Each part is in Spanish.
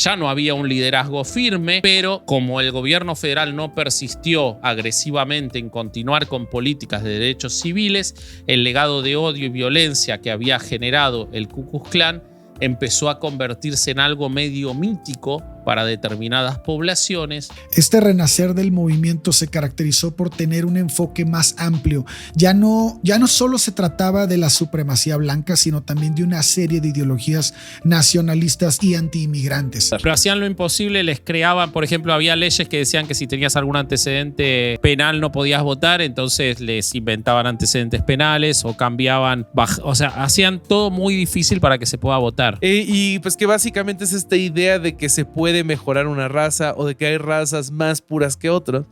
ya no había un liderazgo firme, pero como el gobierno federal no persistió agresivamente en continuar con políticas de derechos civiles, el legado de odio y violencia que había generado el Ku Klux Klan empezó a convertirse en algo medio mítico para determinadas poblaciones. Este renacer del movimiento se caracterizó por tener un enfoque más amplio. Ya no solo se trataba de la supremacía blanca, sino también de una serie de ideologías nacionalistas y antiinmigrantes. Pero hacían lo imposible, les creaban, por ejemplo, había leyes que decían que si tenías algún antecedente penal no podías votar, entonces les inventaban antecedentes penales o cambiaban, o sea, hacían todo muy difícil para que se pueda votar. Y pues que básicamente es esta idea de que se puede mejorar una raza o de que hay razas más puras que otras.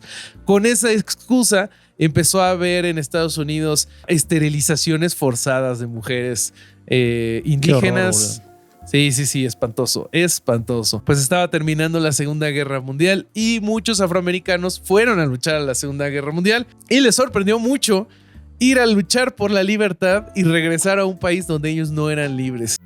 Con esa excusa empezó a haber en Estados Unidos esterilizaciones forzadas de mujeres indígenas. Sí, espantoso. Pues estaba terminando la Segunda Guerra Mundial y muchos afroamericanos fueron a luchar a la Segunda Guerra Mundial y les sorprendió mucho ir a luchar por la libertad y regresar a un país donde ellos no eran libres.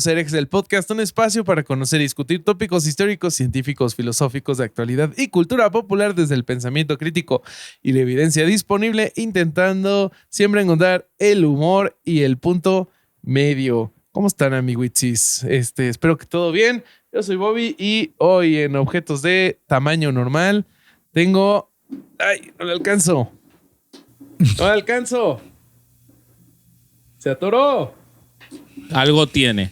Herejes del Podcast, un espacio para conocer y discutir tópicos históricos, científicos, filosóficos de actualidad y cultura popular desde el pensamiento crítico y la evidencia disponible, intentando siempre encontrar el humor y el punto medio. ¿Cómo están, amiguitzis? Espero que todo bien. Yo soy Bobby y hoy en Objetos de Tamaño Normal tengo... ¡Ay! No le alcanzo. ¡No le alcanzo! ¡Se atoró! Algo tiene.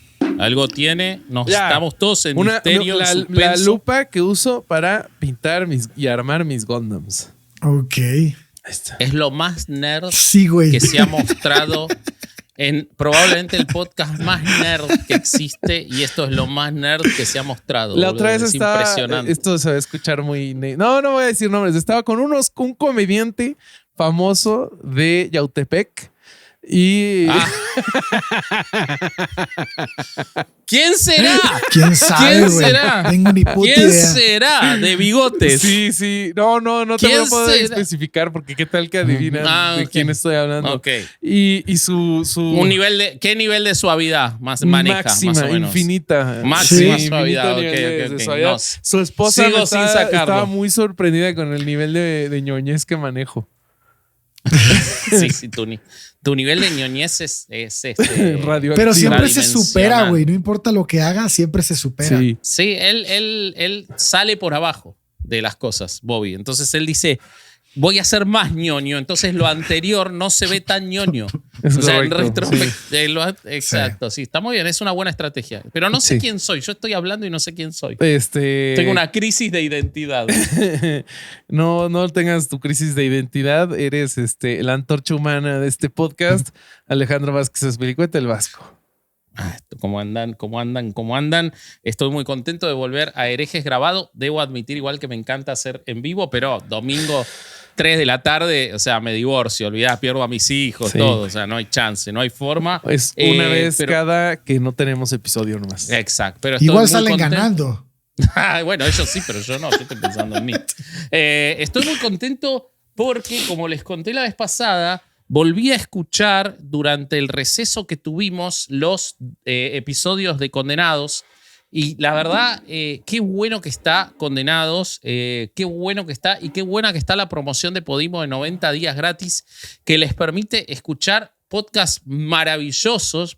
Estamos todos en misterio. La lupa que uso para pintar y armar mis Gundams. Ok. Es lo más nerd que se ha mostrado en probablemente el podcast más nerd que existe, y esto es lo más nerd que se ha mostrado. La otra vez estaba... Impresionante. Esto se va a escuchar muy... No voy a decir nombres. Estaba con un comediante famoso de Yautepec. Y... ¿Quién será? ¿Quién sabe, ¿Quién será? Tengo ni puta ¿Quién idea. será? De bigotes. Sí. No te voy a poder especificar porque qué tal que adivinan de quién estoy hablando. Ok. Y su... ¿Qué nivel de suavidad maneja? Máxima, más o menos. Máxima suavidad. De Okay. suavidad. No. Su esposa estaba muy sorprendida con el nivel de ñoñez que manejo. Sí, tu nivel de ñoñez es radioactivo. Pero siempre se supera, güey. No importa lo que haga, siempre se supera. Sí, él sale por abajo de las cosas, Bobby. Entonces él dice, voy a ser más ñoño. Entonces lo anterior no se ve tan ñoño. Es o sea, correcto, en retrospectiva. Exacto, sí, está muy bien. Es una buena estrategia. Pero no sé quién soy. Yo estoy hablando y no sé quién soy. Tengo una crisis de identidad. No tengas tu crisis de identidad. Eres la antorcha humana de este podcast. Alejandro Vázquez Espiricueta, el Vasco. ¿Cómo andan? Estoy muy contento de volver a Herejes grabado. Debo admitir igual que me encanta hacer en vivo, pero domingo 3 de la tarde, o sea, me divorcio, olvidás, pierdo a mis hijos, todo, o sea, no hay chance, no hay forma. Es una vez cada que no tenemos episodio nomás. Exacto. Pero igual salen ganando. Bueno, ellos sí, pero yo no, yo estoy pensando en mí. Estoy muy contento porque, como les conté la vez pasada, volví a escuchar durante el receso que tuvimos los episodios de Condenados. Y la verdad, qué bueno que está Condenados, qué bueno que está y qué buena que está la promoción de Podimo de 90 días gratis que les permite escuchar podcasts maravillosos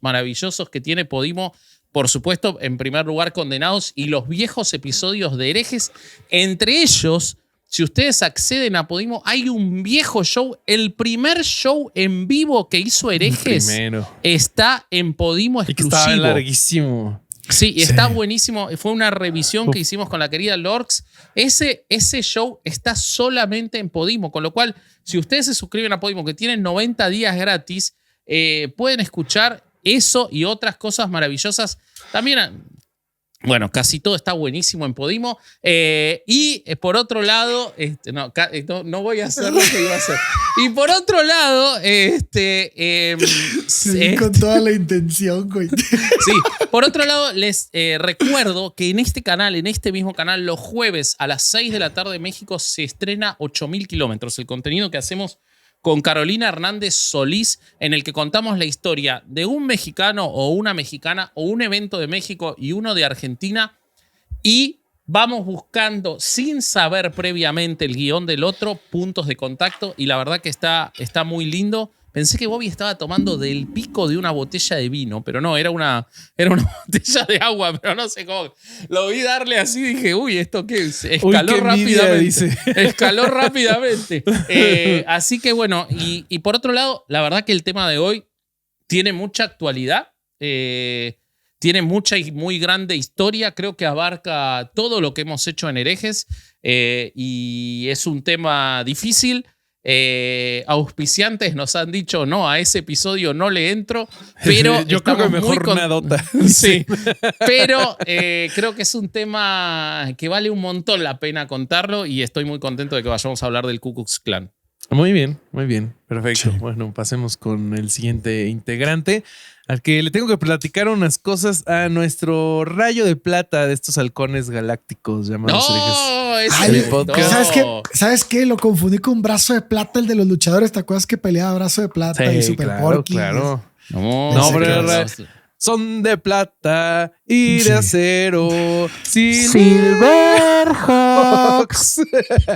que tiene Podimo. Por supuesto, en primer lugar, Condenados y los viejos episodios de Herejes. Entre ellos, si ustedes acceden a Podimo, hay un viejo show. El primer show en vivo que hizo Herejes está en Podimo exclusivo. Y que estaba larguísimo. Sí, está buenísimo. Fue una revisión que hicimos con la querida Lorx. Ese show está solamente en Podimo, con lo cual, si ustedes se suscriben a Podimo, que tienen 90 días gratis, pueden escuchar eso y otras cosas maravillosas. También Bueno, casi todo está buenísimo en Podimo. Y por otro lado, no voy a hacer lo que iba a hacer. Y por otro lado, con toda la intención, güey. Sí, por otro lado, les recuerdo que en este mismo canal, los jueves a las 6 de la tarde de México se estrena 8000 kilómetros, el contenido que hacemos con Carolina Hernández Solís, en el que contamos la historia de un mexicano o una mexicana o un evento de México y uno de Argentina, y vamos buscando, sin saber previamente el guión del otro, puntos de contacto, y la verdad que está muy lindo. Pensé que Bobby estaba tomando del pico de una botella de vino, pero no, era una botella de agua, pero no sé cómo. Lo vi darle así y dije, uy, ¿esto qué es? Escaló rápidamente. Dice. Escaló rápidamente. Así que bueno, y por otro lado, la verdad que el tema de hoy tiene mucha actualidad, tiene mucha y muy grande historia, creo que abarca todo lo que hemos hecho en Herejes, y es un tema difícil. Auspiciantes nos han dicho no, a ese episodio no le entro, pero yo creo que mejor una dota. Sí, pero creo que es un tema que vale un montón la pena contarlo, y estoy muy contento de que vayamos a hablar del Ku Klux Klan. Muy bien, perfecto. Sí. Bueno, pasemos con el siguiente integrante, al que le tengo que platicar unas cosas a nuestro rayo de plata de estos halcones galácticos llamados Herejes. ¿Sabes qué? Lo confundí con Brazo de Plata, el de los luchadores. ¿Te acuerdas que peleaba Brazo de Plata y Super Porky? Claro. No, pero son de plata y de acero. Silverhawks.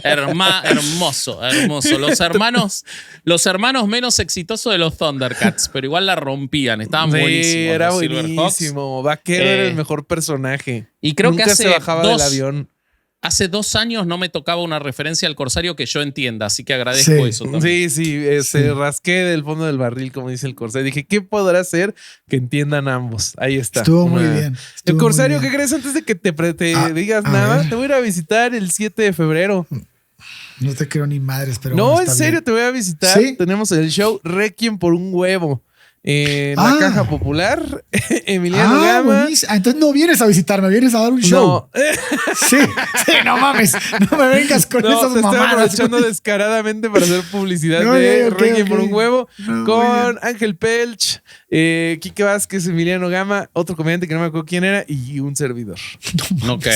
Hermoso. Los hermanos menos exitosos de los Thundercats, pero igual la rompían. Estaban buenísimos. Era buenísimo. Vaquero era el mejor personaje. Y creo Nunca que se bajaba del avión. Hace 2 años no me tocaba una referencia al Corsario que yo entienda, así que agradezco eso también. Sí, rasqué del fondo del barril, como dice el Corsario. Dije, ¿qué podrá hacer que entiendan ambos? Ahí está. Estuvo muy bien. El Corsario, ¿qué crees? Antes de que te digas nada, te voy a ir a visitar el 7 de febrero. No te creo ni madres, pero no, bueno, en serio, bien. Te voy a visitar. ¿Sí? Tenemos el show Requiem por un huevo. En la Caja Popular, Emiliano Gama. Buenísimo. Entonces no vienes a visitarme, vienes a dar un show. No. Sí, no mames. No me vengas con esas te mamadas. Estoy aprovechando descaradamente para hacer publicidad de Requiem por un huevo con Ángel Pelch, Quique Vázquez, Emiliano Gama, otro comediante que no me acuerdo quién era y un servidor. Ok.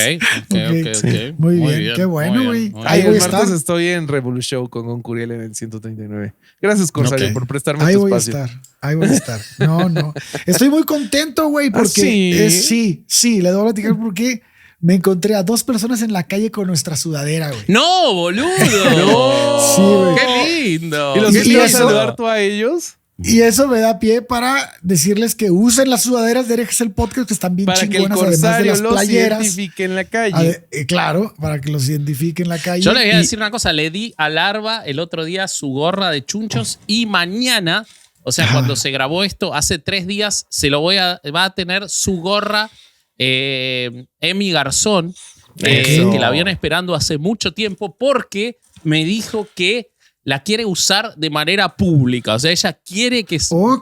Sí. Muy bien, qué bueno, güey. El martes estoy en Revolution con Goncuriel en el 139. Gracias, Corsario, por prestarme tu espacio. Ahí voy a estar. No. Estoy muy contento, güey, porque sí, le debo platicar porque me encontré a 2 personas en la calle con nuestra sudadera, güey. ¡No, boludo! Sí, güey. ¡Qué lindo! ¿Y los quieres saludar tú a ellos? Y eso me da pie para decirles que usen las sudaderas de Herejes el Podcast, que están bien para chingonas, que el además de las los playeras. Identifique en la calle. Claro, para que los identifique en la calle. Yo les voy a decir una cosa. Le di a Larva el otro día su gorra de chunchos y mañana, o sea, cuando se grabó esto, hace 3 días, va a tener su gorra Emi Garzón, que la habían esperando hace mucho tiempo porque me dijo que la quiere usar de manera pública. O sea, ella quiere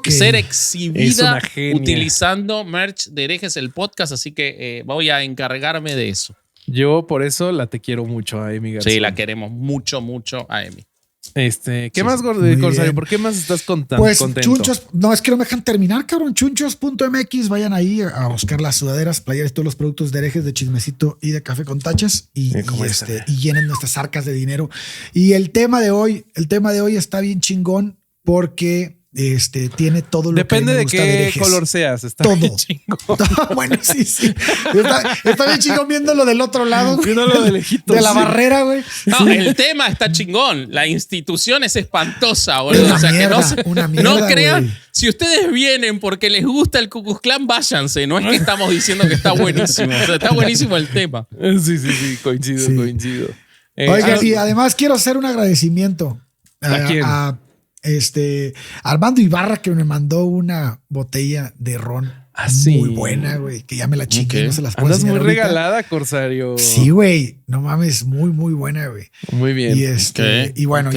ser exhibida utilizando merch de Herejes el Podcast, así que voy a encargarme de eso. Yo por eso la te quiero mucho a Emi Garzón. Sí, la queremos mucho a Emi. ¿Qué más, Corsario? ¿Por qué más estás contento? Pues Chunchos, no, es que no me dejan terminar, cabrón. Chunchos.mx, vayan ahí a buscar las sudaderas, playeras, todos los productos de Herejes, de Chismecito y de Café con Tachas y llenen nuestras arcas de dinero. Y el tema de hoy está bien chingón porque tiene todo lo depende que me gusta de qué color seas. Está todo. Bien chingón. Bueno, sí. Está bien chingón viendo lo del otro lado. Viéndolo de lejito. De la barrera, güey. No, el tema está chingón. La institución es espantosa, boludo. O sea, mierda, que no crean. Wey. Si ustedes vienen porque les gusta el Ku Klux Klan, váyanse. No es que estamos diciendo que está buenísimo. O sea, está buenísimo el tema. Sí. Coincido. Oiga, y además quiero hacer un agradecimiento. ¿A quién? Armando Ibarra, que me mandó una botella de ron muy buena, güey, que ya me la chingué, no se las puedo Andas muy ahorita. regalada, Corsario. Sí, güey, no mames, muy buena, güey. Muy bien. Y bueno,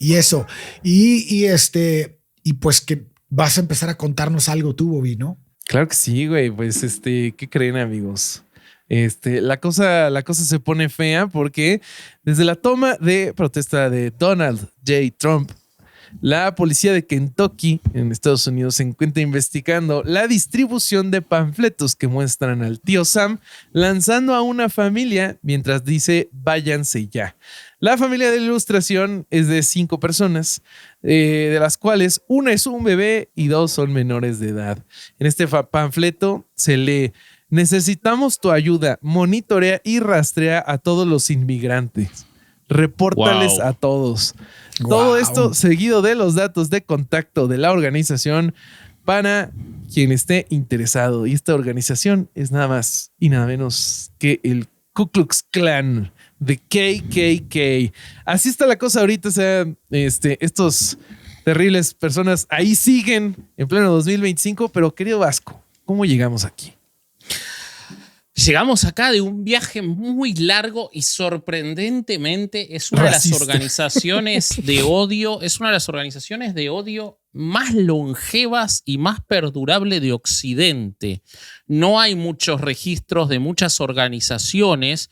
y eso. Y pues que vas a empezar a contarnos algo tú, Bobby, ¿no? Claro que sí, güey. Pues ¿qué creen, amigos? La cosa se pone fea porque desde la toma de protesta de Donald J. Trump, la policía de Kentucky en Estados Unidos se encuentra investigando la distribución de panfletos que muestran al tío Sam lanzando a una familia mientras dice váyanse ya. La familia de la ilustración es de 5 personas, de las cuales una es un bebé y 2 son menores de edad. En este panfleto se lee: necesitamos tu ayuda, monitorea y rastrea a todos los inmigrantes. Repórtales a todos. Wow. Todo esto seguido de los datos de contacto de la organización para quien esté interesado. Y esta organización es nada más y nada menos que el Ku Klux Klan de KKK. Así está la cosa ahorita. O sea, estos terribles personas ahí siguen en pleno 2025. Pero querido Vasco, ¿cómo llegamos aquí? Llegamos acá de un viaje muy largo y sorprendentemente es una racista. de las organizaciones de odio, es una de las organizaciones de odio más longevas y más perdurable de Occidente. No hay muchos registros de muchas organizaciones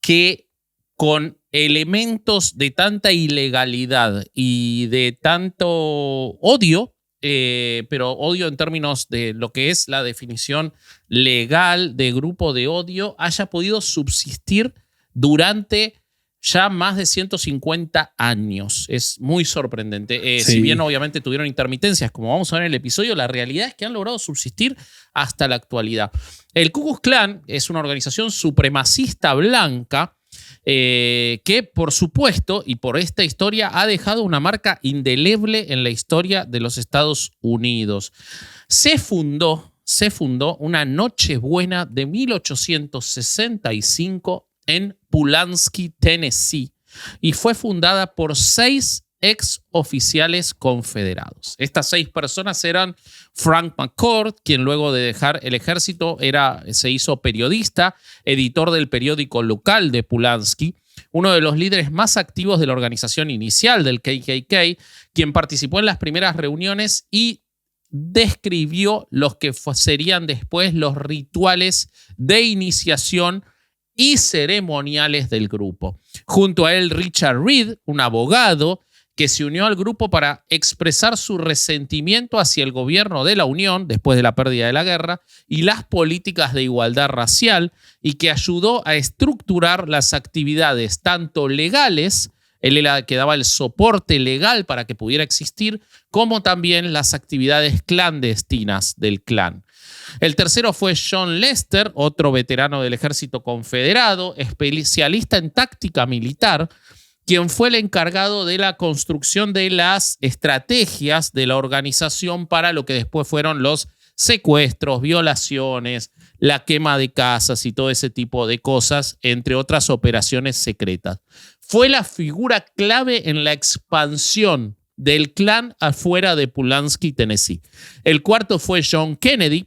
que con elementos de tanta ilegalidad y de tanto odio, pero odio en términos de lo que es la definición legal de grupo de odio, haya podido subsistir durante ya más de 150 años. Es muy sorprendente. Sí. Si bien obviamente tuvieron intermitencias, como vamos a ver en el episodio, la realidad es que han logrado subsistir hasta la actualidad. El Ku Klux Klan es una organización supremacista blanca que, por supuesto, y por esta historia, ha dejado una marca indeleble en la historia de los Estados Unidos. Se fundó una Nochebuena de 1865 en Pulaski, Tennessee, y fue fundada por 6 ex oficiales confederados. Estas 6 personas eran Frank McCord, quien luego de dejar el ejército se hizo periodista, editor del periódico local de Pulaski, uno de los líderes más activos de la organización inicial del KKK, quien participó en las primeras reuniones y describió los que serían después los rituales de iniciación y ceremoniales del grupo. Junto a él, Richard Reed, un abogado que se unió al grupo para expresar su resentimiento hacia el gobierno de la Unión después de la pérdida de la guerra y las políticas de igualdad racial, y que ayudó a estructurar las actividades tanto legales, él era el que daba el soporte legal para que pudiera existir, como también las actividades clandestinas del clan. El tercero fue John Lester, otro veterano del ejército confederado, especialista en táctica militar, quien fue el encargado de la construcción de las estrategias de la organización para lo que después fueron los secuestros, violaciones, la quema de casas y todo ese tipo de cosas, entre otras operaciones secretas. Fue la figura clave en la expansión del clan afuera de Pulaski, Tennessee. El cuarto fue John Kennedy,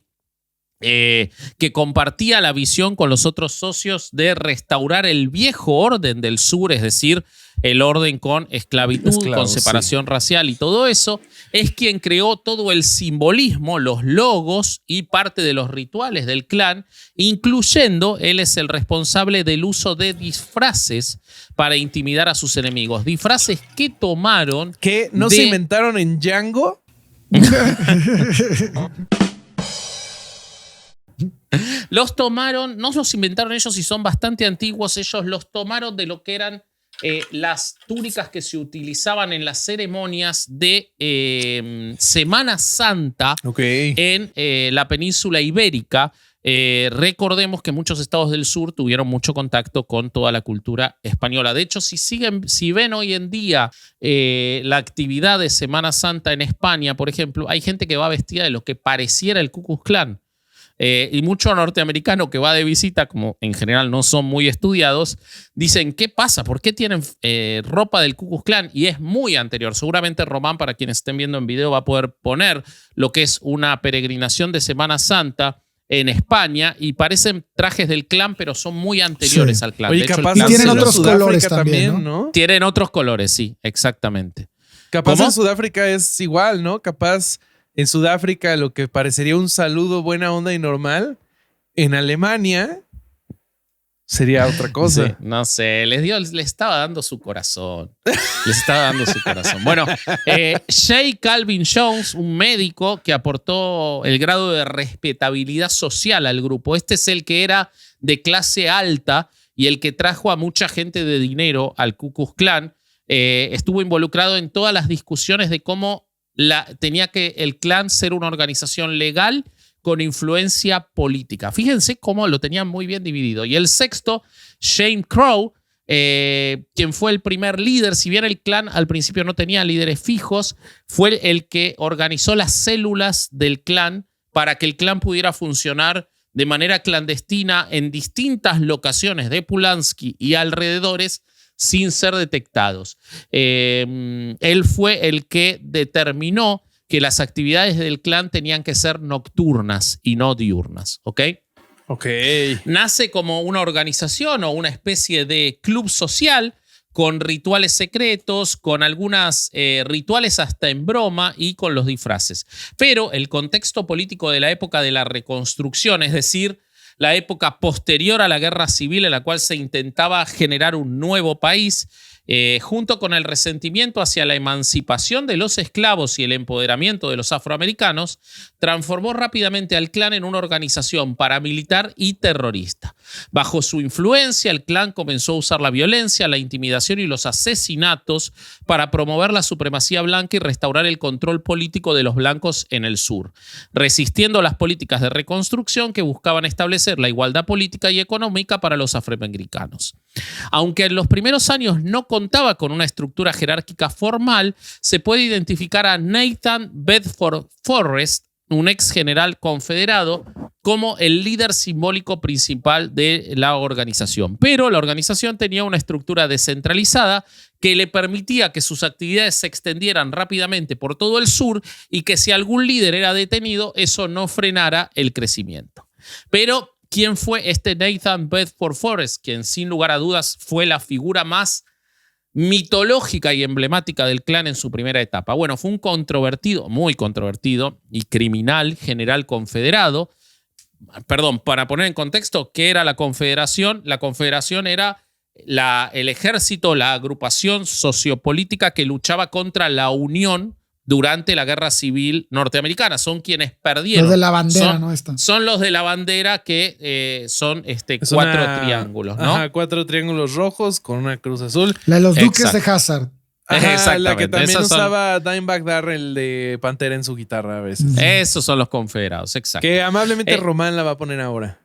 que compartía la visión con los otros socios de restaurar el viejo orden del sur, es decir, el orden con esclavitud, con separación racial y todo eso. Es quien creó todo el simbolismo, los logos y parte de los rituales del clan, incluyendo, él es el responsable del uso de disfraces para intimidar a sus enemigos. Disfraces que tomaron... ¿Que no se inventaron en Django? Los tomaron, no los inventaron ellos y son bastante antiguos. Ellos los tomaron de lo que eran las túnicas que se utilizaban en las ceremonias de Semana Santa en la península ibérica. Recordemos que muchos estados del sur tuvieron mucho contacto con toda la cultura española. De hecho, si ven hoy en día la actividad de Semana Santa en España, por ejemplo, hay gente que va vestida de lo que pareciera el Ku Klux Klan. Y mucho norteamericano que va de visita, como en general no son muy estudiados, dicen, ¿qué pasa? ¿Por qué tienen ropa del Ku Klux Klan? Y es muy anterior. Seguramente Román, para quienes estén viendo en video, va a poder poner lo que es una peregrinación de Semana Santa en España y parecen trajes del clan, pero son muy anteriores al clan. Oye, de hecho, capaz y tienen otros colores también, ¿no? Tienen otros colores, sí, exactamente. Capaz ¿Cómo? en Sudáfrica es igual, ¿no? Capaz en Sudáfrica lo que parecería un saludo buena onda y normal, en Alemania sería otra cosa. Sí, no sé, le estaba dando su corazón. Les estaba dando su corazón. Bueno, J. Calvin Jones, un médico que aportó el grado de respetabilidad social al grupo. Este es el que era de clase alta y el que trajo a mucha gente de dinero al Ku Klux Klan. Estuvo involucrado en todas las discusiones de cómo tenía que el Klan ser una organización legal con influencia política. Fíjense cómo lo tenían muy bien dividido. Y el sexto, Shane Crow, quien fue el primer líder, si bien el Klan al principio no tenía líderes fijos, fue el que organizó las células del Klan para que el Klan pudiera funcionar de manera clandestina en distintas locaciones de Pulaski y alrededores sin ser detectados. Él fue el que determinó que las actividades del Klan tenían que ser nocturnas y no diurnas, ¿ok? Ok. Nace como una organización o una especie de club social con rituales secretos, con algunas rituales hasta en broma y con los disfraces. Pero el contexto político de la época de la Reconstrucción, es decir, la época posterior a la Guerra Civil en la cual se intentaba generar un nuevo país, junto con el resentimiento hacia la emancipación de los esclavos y el empoderamiento de los afroamericanos, transformó rápidamente al Klan en una organización paramilitar y terrorista. Bajo su influencia, el Klan comenzó a usar la violencia, la intimidación y los asesinatos para promover la supremacía blanca y restaurar el control político de los blancos en el sur, resistiendo las políticas de reconstrucción que buscaban establecer la igualdad política y económica para los afroamericanos. Aunque en los primeros años no contaba con una estructura jerárquica formal, se puede identificar a Nathan Bedford Forrest, un ex general confederado, como el líder simbólico principal de la organización. Pero la organización tenía una estructura descentralizada que le permitía que sus actividades se extendieran rápidamente por todo el sur y que si algún líder era detenido, eso no frenara el crecimiento. Pero ¿quién fue este Nathan Bedford Forrest? Quien sin lugar a dudas fue la figura más mitológica y emblemática del Klan en su primera etapa. Bueno, fue un controvertido, muy controvertido y criminal general confederado. Perdón, para poner en contexto, ¿qué era la Confederación? La Confederación era el ejército, la agrupación sociopolítica que luchaba contra la Unión durante la Guerra Civil norteamericana. Son quienes perdieron. Los de la bandera, ¿no? Son los de la bandera que son cuatro triángulos, ¿no? Ajá, 4 triángulos rojos con una cruz azul. La de los Duques Exacto. de Hazzard. Ajá, la que también Esas son- usaba Dimebag Darrell de Pantera en su guitarra a veces. Esos son los confederados, exacto. Que amablemente Eh, Román la va a poner ahora.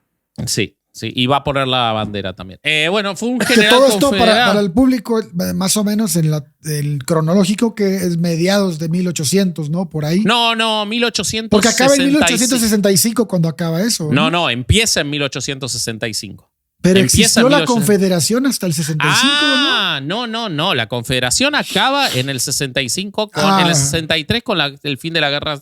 Sí, y va a poner la bandera también. Bueno, fue un Que general todo esto confederado. para el público, más o menos en el cronológico, que es mediados de 1800, ¿no? Por ahí. No, 1865. Porque acaba en 1865 cuando acaba eso. No, empieza en 1865. Pero empieza existió en la 1800. Confederación hasta el 65, No. La Confederación acaba en el 65, en el 63 con el fin de la Guerra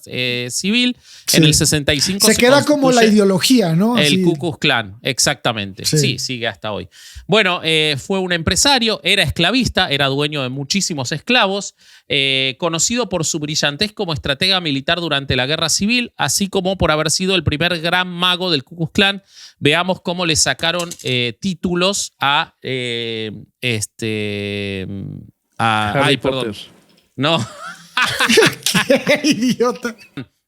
Civil. Sí. En el 65 Se queda como la constituye ideología, ¿no? el Así. Ku Klux Klan, exactamente. Sí. Sí, sigue hasta hoy. Bueno, fue un empresario, era esclavista, era dueño de muchísimos esclavos, conocido por su brillantez como estratega militar durante la Guerra Civil, así como por haber sido el primer gran mago del Ku Klux Klan. Veamos cómo le sacaron títulos a Harry Potter. No, ¡Qué idiota!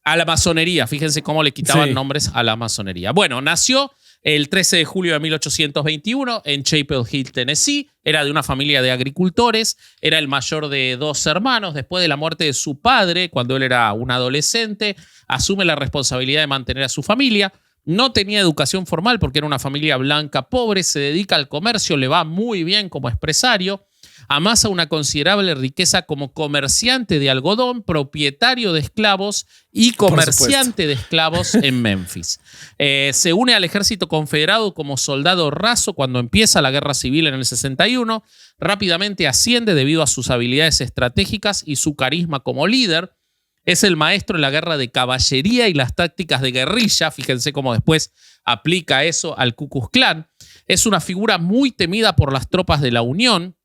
a la masonería. Fíjense cómo le quitaban Sí. nombres a la masonería. Bueno, nació el 13 de julio de 1821 en Chapel Hill, Tennessee. Era de una familia de agricultores. Era el mayor de 2 hermanos. Después de la muerte de su padre, cuando él era un adolescente, asume la responsabilidad de mantener a su familia. No tenía educación formal porque era una familia blanca pobre. Se dedica al comercio, le va muy bien como empresario. Amasa una considerable riqueza como comerciante de algodón, propietario de esclavos y comerciante de esclavos en Memphis. Se une al ejército confederado como soldado raso cuando empieza la guerra civil en el 61. Rápidamente asciende debido a sus habilidades estratégicas y su carisma como líder. Es el maestro en la guerra de caballería y las tácticas de guerrilla. Fíjense cómo después aplica eso al Ku Klux Klan. Es una figura muy temida por las tropas de la Unión.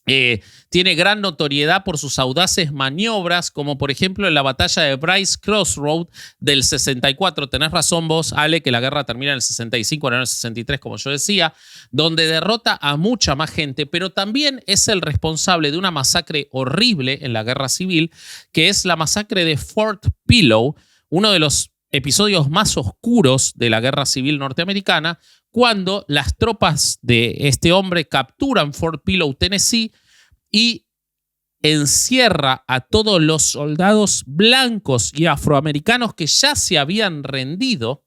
Tiene gran notoriedad por sus audaces maniobras, como por ejemplo en la batalla de Bryce Crossroad del 64. Tenés razón vos, Ale, que la guerra termina en el 65, no en el 63, como yo decía, donde derrota a mucha más gente, pero también es el responsable de una masacre horrible en la guerra civil, que es la masacre de Fort Pillow, uno de los episodios más oscuros de la guerra civil norteamericana, cuando las tropas de este hombre capturan Fort Pillow, Tennessee, y encierra a todos los soldados blancos y afroamericanos que ya se habían rendido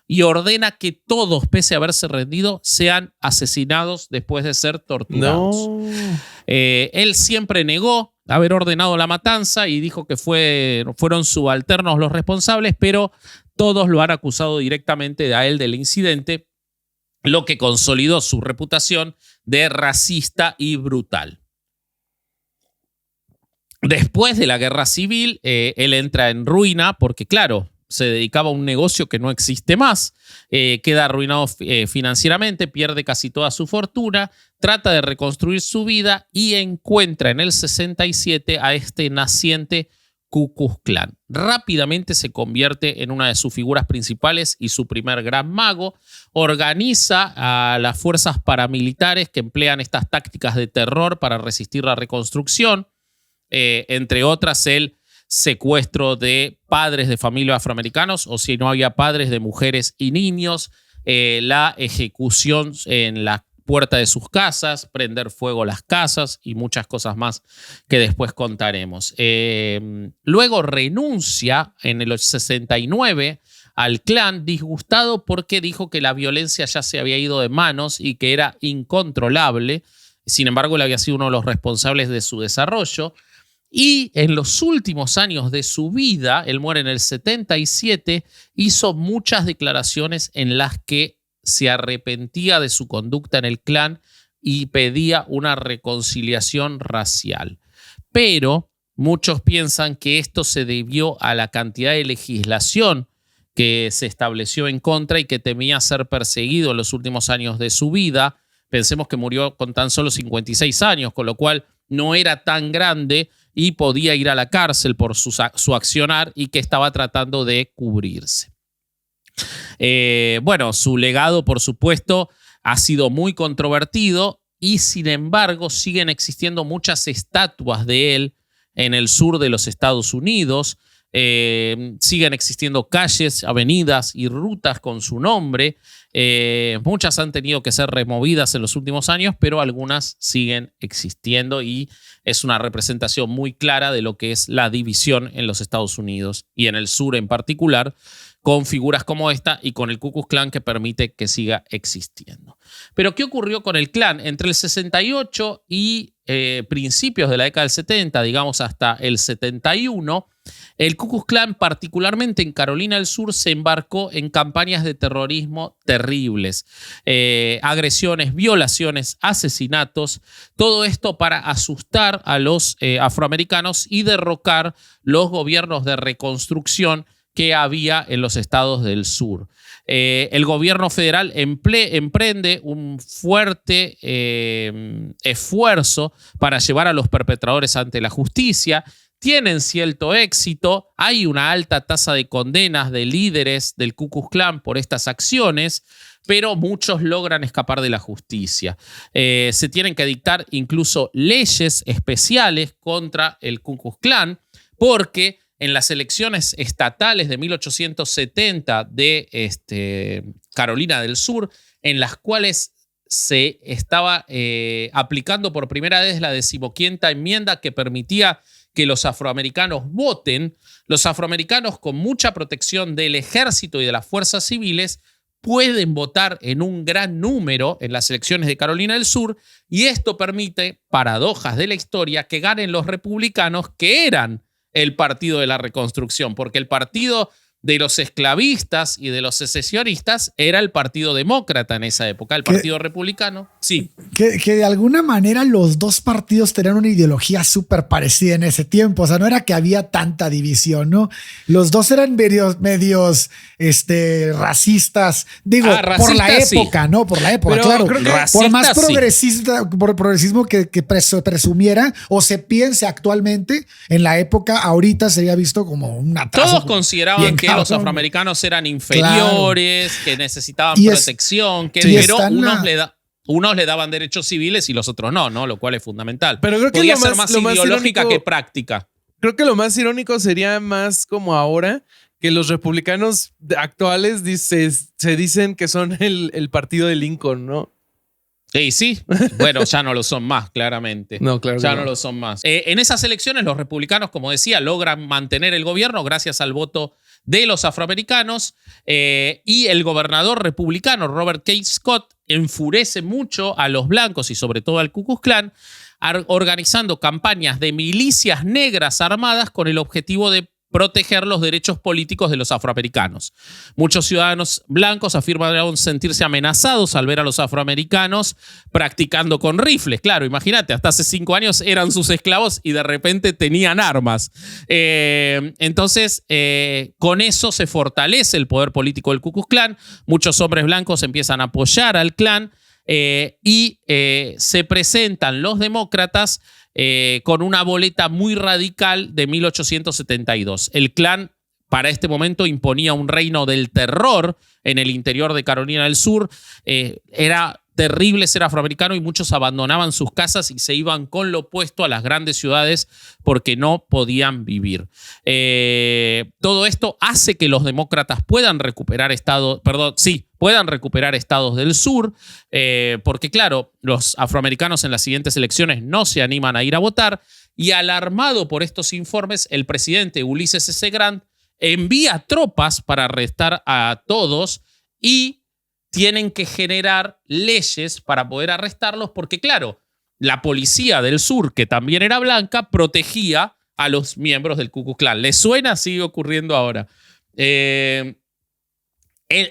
y ordena que todos, pese a haberse rendido, sean asesinados después de ser torturados. No. Él siempre negó haber ordenado la matanza y dijo que fueron subalternos los responsables, pero todos lo han acusado directamente a él del incidente, lo que consolidó su reputación de racista y brutal. Después de la guerra civil, él entra en ruina porque, claro, se dedicaba a un negocio que no existe más, queda arruinado financieramente, pierde casi toda su fortuna, trata de reconstruir su vida y encuentra en el 67 a este naciente Ku Klux Klan. Rápidamente se convierte en una de sus figuras principales y su primer gran mago. Organiza a las fuerzas paramilitares que emplean estas tácticas de terror para resistir la reconstrucción, entre otras el secuestro de padres de familias afroamericanos, o si no había padres, de mujeres y niños, la ejecución en la puerta de sus casas, prender fuego las casas y muchas cosas más que después contaremos. Luego renuncia en el 69 al Klan, disgustado porque dijo que la violencia ya se había ido de manos y que era incontrolable. Sin embargo, él había sido uno de los responsables de su desarrollo. Y en los últimos años de su vida, él muere en el 77, hizo muchas declaraciones en las que se arrepentía de su conducta en el Klan y pedía una reconciliación racial. Pero muchos piensan que esto se debió a la cantidad de legislación que se estableció en contra y que temía ser perseguido en los últimos años de su vida. Pensemos que murió con tan solo 56 años, con lo cual no era tan grande y podía ir a la cárcel por su accionar y que estaba tratando de cubrirse. Bueno, su legado, por supuesto, ha sido muy controvertido y, sin embargo, siguen existiendo muchas estatuas de él en el sur de los Estados Unidos. Siguen existiendo calles, avenidas y rutas con su nombre. Muchas han tenido que ser removidas en los últimos años, pero algunas siguen existiendo y es una representación muy clara de lo que es la división en los Estados Unidos y en el sur en particular, con figuras como esta y con el Ku Klux Klan que permite que siga existiendo. Pero ¿qué ocurrió con el Klan? Entre el 68 y principios de la década del 70, digamos hasta el 71, el Ku Klux Klan, particularmente en Carolina del Sur, se embarcó en campañas de terrorismo terribles. Agresiones, violaciones, asesinatos, todo esto para asustar a los afroamericanos y derrocar los gobiernos de reconstrucción que había en los estados del sur. El gobierno federal emprende un fuerte esfuerzo para llevar a los perpetradores ante la justicia. Tienen cierto éxito, hay una alta tasa de condenas de líderes del Ku Klux Klan por estas acciones, pero muchos logran escapar de la justicia. Se tienen que dictar incluso leyes especiales contra el Ku Klux Klan, porque en las elecciones estatales de 1870 de Carolina del Sur, en las cuales se estaba aplicando por primera vez la 15ª enmienda que permitía que los afroamericanos voten, los afroamericanos con mucha protección del ejército y de las fuerzas civiles pueden votar en un gran número en las elecciones de Carolina del Sur, y esto permite, paradojas de la historia, que ganen los republicanos, que eran el partido de la reconstrucción, porque el partido de los esclavistas y de los secesionistas era el Partido Demócrata en esa época. El Partido Republicano, sí. Que de alguna manera los dos partidos tenían una ideología súper parecida en ese tiempo. O sea, no era que había tanta división, ¿no? Los dos eran medios racistas. Digo, racistas, por la época, sí. ¿No? Por la época, pero claro. Por más progresismo que presumiera o se piense actualmente, en la época ahorita sería visto como un atraso. Todos consideraban que los afroamericanos eran inferiores, claro, que necesitaban protección, pero unos le daban derechos civiles y los otros no, lo cual es fundamental. Pero creo que podría ser más ideológica irónico, que práctica. Creo que lo más irónico sería más como ahora que los republicanos actuales se dicen que son el partido de Lincoln, ¿no? Sí, bueno, ya no lo son más, claramente. No, claro. Ya no lo son más. En esas elecciones, los republicanos, como decía, logran mantener el gobierno gracias al voto de los afroamericanos y el gobernador republicano, Robert K. Scott, enfurece mucho a los blancos y sobre todo al Ku Klux Klan, organizando campañas de milicias negras armadas con el objetivo de proteger los derechos políticos de los afroamericanos. Muchos ciudadanos blancos afirmaron sentirse amenazados al ver a los afroamericanos practicando con rifles. Claro, imagínate, hasta hace 5 años eran sus esclavos y de repente tenían armas. Entonces, con eso se fortalece el poder político del Ku Klux Klan. Muchos hombres blancos empiezan a apoyar al Klan y se presentan los demócratas con una boleta muy radical de 1872. El Klan para este momento imponía un reino del terror en el interior de Carolina del Sur. Era terrible ser afroamericano y muchos abandonaban sus casas y se iban con lo opuesto a las grandes ciudades porque no podían vivir. Todo esto hace que los demócratas puedan recuperar estados del sur, porque claro, los afroamericanos en las siguientes elecciones no se animan a ir a votar y alarmado por estos informes, el presidente Ulysses S. Grant envía tropas para arrestar a todos y tienen que generar leyes para poder arrestarlos porque, claro, la policía del sur, que también era blanca, protegía a los miembros del Ku Klux Klan. ¿Les suena? Sigue ocurriendo ahora.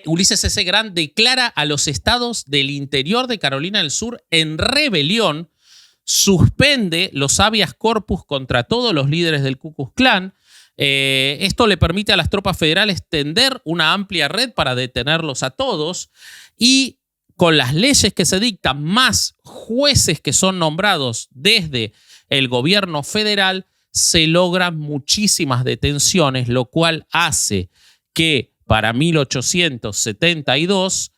Ulysses S. Grant declara a los estados del interior de Carolina del Sur en rebelión, suspende los habeas corpus contra todos los líderes del Ku Klux Klan. Esto le permite a las tropas federales tender una amplia red para detenerlos a todos y con las leyes que se dictan, más jueces que son nombrados desde el gobierno federal, se logran muchísimas detenciones, lo cual hace que para 1872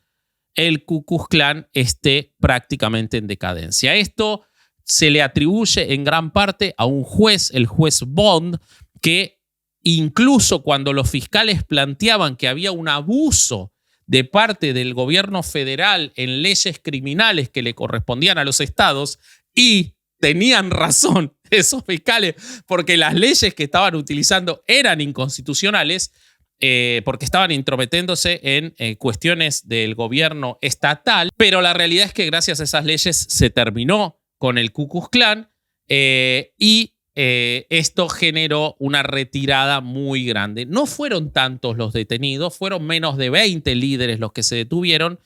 el Ku Klux Klan esté prácticamente en decadencia. Esto se le atribuye en gran parte a un juez, el juez Bond, que incluso cuando los fiscales planteaban que había un abuso de parte del gobierno federal en leyes criminales que le correspondían a los estados, y tenían razón esos fiscales, porque las leyes que estaban utilizando eran inconstitucionales, porque estaban intrometiéndose en cuestiones del gobierno estatal, pero la realidad es que gracias a esas leyes se terminó con el Ku Klux Klan y esto generó una retirada muy grande. No fueron tantos los detenidos, fueron menos de 20 líderes los que se detuvieron,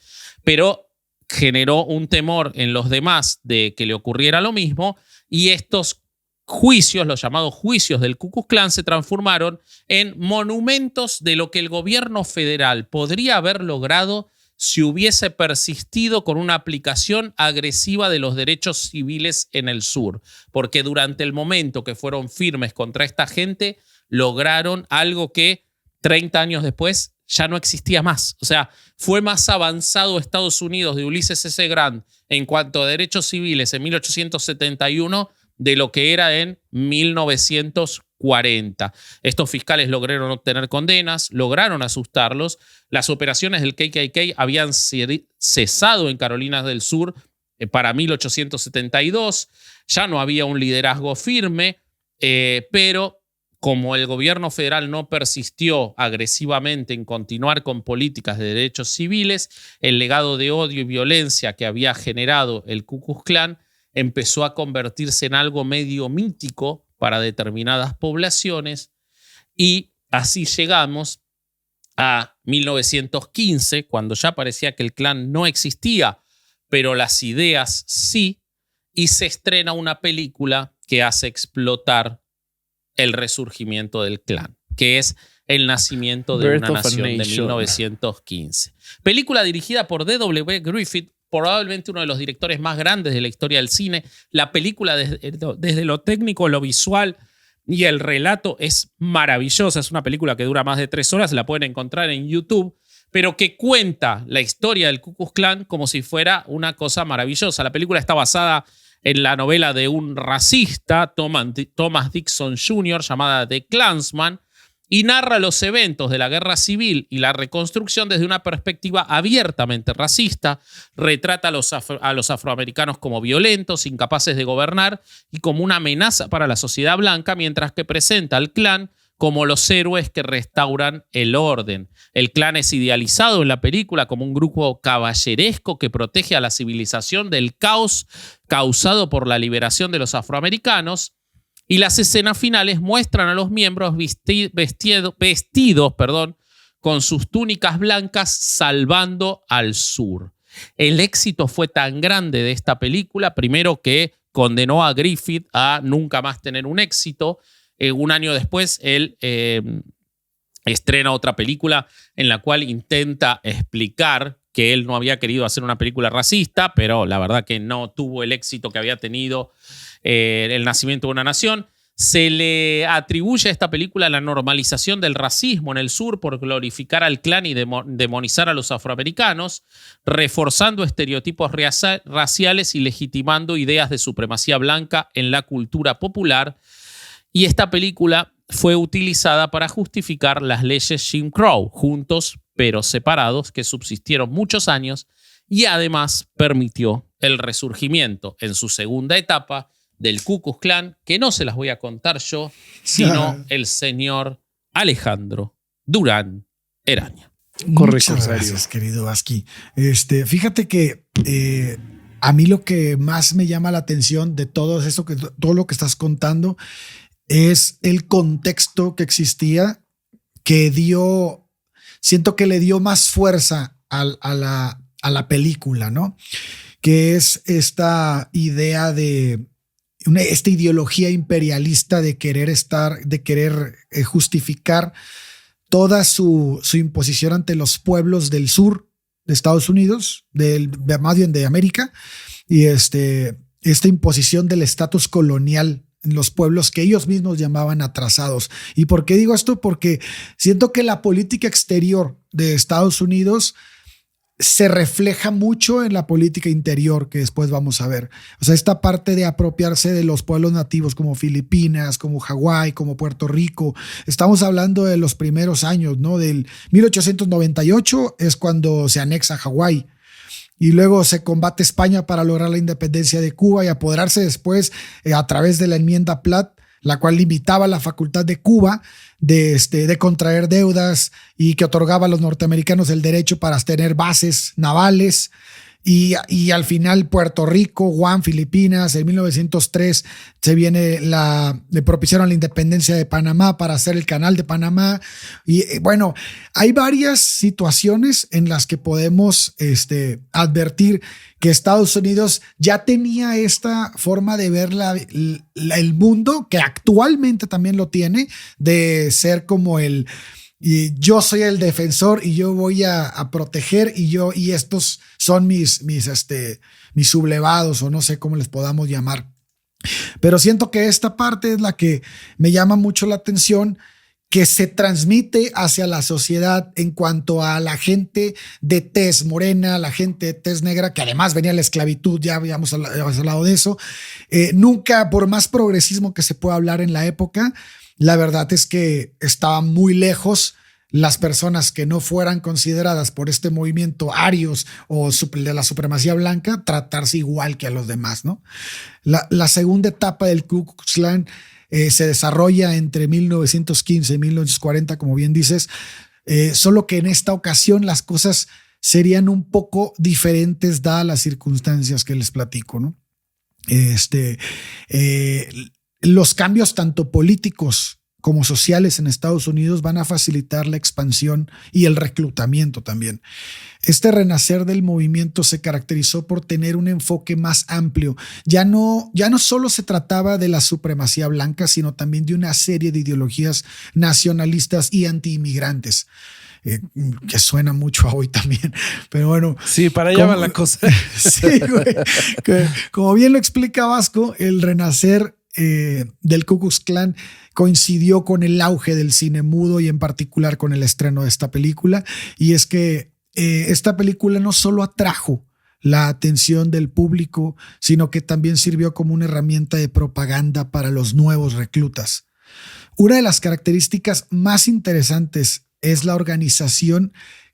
pero generó un temor en los demás de que le ocurriera lo mismo y estos juicios, los llamados juicios del Ku Klux Klan, se transformaron en monumentos de lo que el gobierno federal podría haber logrado si hubiese persistido con una aplicación agresiva de los derechos civiles en el sur, porque durante el momento que fueron firmes contra esta gente, lograron algo que 30 años después ya no existía más. O sea, fue más avanzado Estados Unidos de Ulysses S. Grant en cuanto a derechos civiles en 1871 de lo que era en 1940. Estos fiscales lograron obtener condenas, lograron asustarlos. Las operaciones del KKK habían cesado en Carolina del Sur para 1872. Ya no había un liderazgo firme, pero como el gobierno federal no persistió agresivamente en continuar con políticas de derechos civiles, el legado de odio y violencia que había generado el Ku Klux Klan empezó a convertirse en algo medio mítico para determinadas poblaciones y así llegamos a 1915, cuando ya parecía que el Klan no existía, pero las ideas sí, y se estrena una película que hace explotar el resurgimiento del Klan, que es El nacimiento de una nación de 1915. Película dirigida por D.W. Griffith, probablemente uno de los directores más grandes de la historia del cine. La película, desde lo técnico, lo visual y el relato, es maravillosa. Es una película que dura más de 3 horas, la pueden encontrar en YouTube, pero que cuenta la historia del Ku Klux Klan como si fuera una cosa maravillosa. La película está basada en la novela de un racista, Thomas Dixon Jr., llamada The Klansman, y narra los eventos de la guerra civil y la reconstrucción desde una perspectiva abiertamente racista. Retrata a los afroamericanos como violentos, incapaces de gobernar y como una amenaza para la sociedad blanca, mientras que presenta al Klan como los héroes que restauran el orden. El Klan es idealizado en la película como un grupo caballeresco que protege a la civilización del caos causado por la liberación de los afroamericanos, y las escenas finales muestran a los miembros vestidos con sus túnicas blancas salvando al sur. El éxito fue tan grande de esta película, primero, que condenó a Griffith a nunca más tener un éxito. Un año después, él estrena otra película en la cual intenta explicar que él no había querido hacer una película racista, pero la verdad que no tuvo el éxito que había tenido El nacimiento de una nación. Se le atribuye a esta película la normalización del racismo en el sur por glorificar al Klan y demonizar a los afroamericanos, reforzando estereotipos raciales y legitimando ideas de supremacía blanca en la cultura popular. Y esta película fue utilizada para justificar las leyes Jim Crow, juntos pero separados, que subsistieron muchos años, y además permitió el resurgimiento en su segunda etapa del Ku Klux Klan, que no se las voy a contar yo, sino el señor Alejandro Durán Eraña. Correcto. Muchas gracias, querido Vasqui. Fíjate que a mí lo que más me llama la atención de todo lo que estás contando es el contexto que existía, que siento que le dio más fuerza a la película, ¿no? Que es esta idea esta ideología imperialista de querer justificar toda su imposición ante los pueblos del sur de Estados Unidos, más bien de América, y esta imposición del estatus colonial en los pueblos que ellos mismos llamaban atrasados. ¿Y por qué digo esto? Porque siento que la política exterior de Estados Unidos se refleja mucho en la política interior que después vamos a ver. O sea, esta parte de apropiarse de los pueblos nativos como Filipinas, como Hawái, como Puerto Rico. Estamos hablando de los primeros años, ¿no? Del 1898 es cuando se anexa Hawái. Y luego se combate España para lograr la independencia de Cuba y apoderarse después a través de la enmienda Platt, la cual limitaba la facultad de Cuba de contraer deudas y que otorgaba a los norteamericanos el derecho para tener bases navales. Y al final Puerto Rico, Guam, Filipinas, en 1903 le propiciaron la independencia de Panamá para hacer el canal de Panamá. Y bueno, hay varias situaciones en las que podemos advertir que Estados Unidos ya tenía esta forma de ver el mundo, que actualmente también lo tiene, de ser como y yo soy el defensor y yo voy a proteger y estos son mis sublevados, o no sé cómo les podamos llamar. Pero siento que esta parte es la que me llama mucho la atención, que se transmite hacia la sociedad en cuanto a la gente de tez morena, la gente de tez negra, que además venía la esclavitud, ya habíamos hablado de eso. Nunca, por más progresismo que se pueda hablar en la época, la verdad es que estaba muy lejos las personas que no fueran consideradas por este movimiento arios o de la supremacía blanca, tratarse igual que a los demás, ¿no? La segunda etapa del Ku Klux Klan se desarrolla entre 1915 y 1940, como bien dices, solo que en esta ocasión las cosas serían un poco diferentes dadas las circunstancias que les platico, ¿no? Los cambios tanto políticos como sociales en Estados Unidos van a facilitar la expansión y el reclutamiento también. Este renacer del movimiento se caracterizó por tener un enfoque más amplio. Ya no solo se trataba de la supremacía blanca, sino también de una serie de ideologías nacionalistas y antiinmigrantes. Que suena mucho a hoy también, pero bueno. Sí, para allá va la cosa. Sí, güey. Como bien lo explica Vasco, el renacer del Ku Klux Klan coincidió con el auge del cine mudo y en particular con el estreno de esta película. Y es que esta película no solo atrajo la atención del público, sino que también sirvió como una herramienta de propaganda para los nuevos reclutas. Una de las características más interesantes es la organización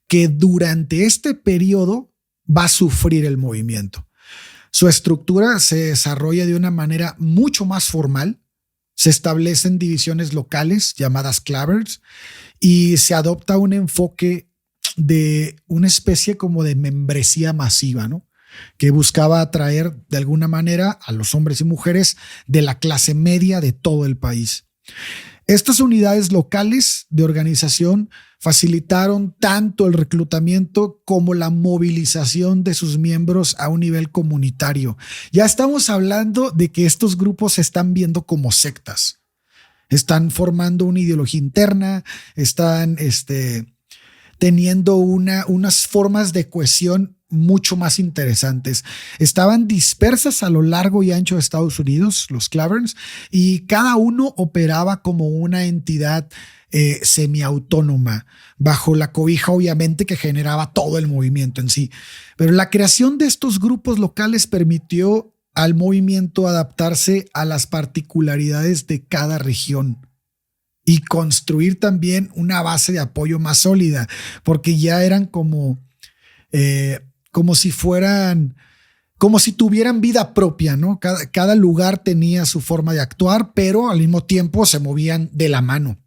que durante este periodo va a sufrir el movimiento. Su estructura se desarrolla de una manera mucho más formal. Se establecen divisiones locales llamadas clavers y se adopta un enfoque de una especie como de membresía masiva, ¿no? Que buscaba atraer de alguna manera a los hombres y mujeres de la clase media de todo el país. Estas unidades locales de organización facilitaron tanto el reclutamiento como la movilización de sus miembros a un nivel comunitario. Ya estamos hablando de que estos grupos se están viendo como sectas. Están formando una ideología interna, están teniendo unas formas de cohesión mucho más interesantes. Estaban dispersas a lo largo y ancho de Estados Unidos, los Clavers, y cada uno operaba como una entidad semiautónoma, bajo la cobija obviamente que generaba todo el movimiento en sí. Pero la creación de estos grupos locales permitió al movimiento adaptarse a las particularidades de cada región y construir también una base de apoyo más sólida, porque ya eran como si tuvieran vida propia, ¿no? Cada lugar tenía su forma de actuar, pero al mismo tiempo se movían de la mano.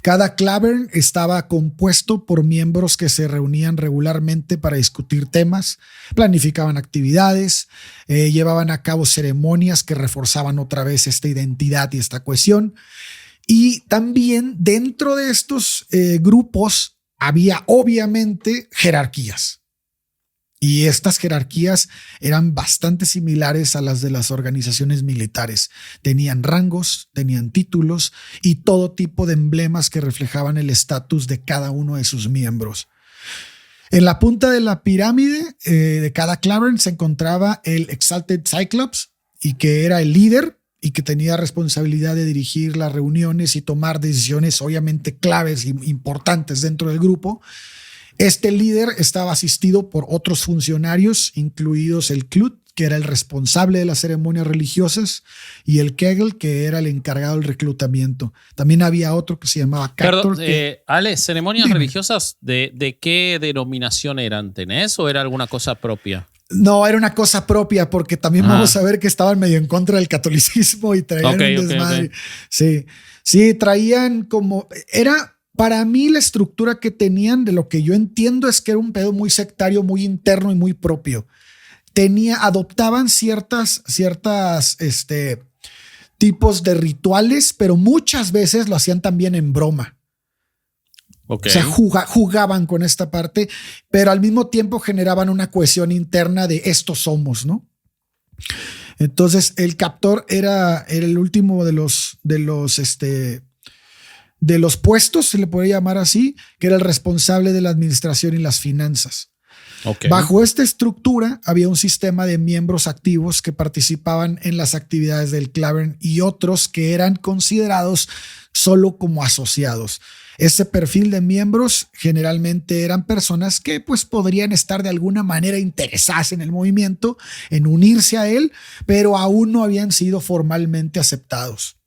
Cada claver estaba compuesto por miembros que se reunían regularmente para discutir temas, planificaban actividades, llevaban a cabo ceremonias que reforzaban otra vez esta identidad y esta cohesión. Y también dentro de estos grupos había obviamente jerarquías. Y estas jerarquías eran bastante similares a las de las organizaciones militares. Tenían rangos, tenían títulos y todo tipo de emblemas que reflejaban el estatus de cada uno de sus miembros. En la punta de la pirámide de cada claver se encontraba el Exalted Cyclops, y que era el líder y que tenía responsabilidad de dirigir las reuniones y tomar decisiones obviamente claves e importantes dentro del grupo. Este líder estaba asistido por otros funcionarios, incluidos el Klut, que era el responsable de las ceremonias religiosas, y el Kegel, que era el encargado del reclutamiento. También había otro que se llamaba Cactor. Perdón, Ale, ¿ceremonias religiosas de qué denominación eran? ¿Tenés o era alguna cosa propia? No, era una cosa propia, porque también vamos a ver que estaban medio en contra del catolicismo y traían un desmadre. Sí, traían como... Para mí la estructura que tenían, de lo que yo entiendo, es que era un pedo muy sectario, muy interno y muy propio. Adoptaban ciertas tipos de rituales, pero muchas veces lo hacían también en broma. Okay. O sea, jugaban con esta parte, pero al mismo tiempo generaban una cohesión interna de estos somos, ¿no? Entonces el captor era el último de los puestos, se le puede llamar así, que era el responsable de la administración y las finanzas. Okay. Bajo esta estructura había un sistema de miembros activos que participaban en las actividades del Clavern y otros que eran considerados solo como asociados. Ese perfil de miembros generalmente eran personas que pues podrían estar de alguna manera interesadas en el movimiento, en unirse a él, pero aún no habían sido formalmente aceptados.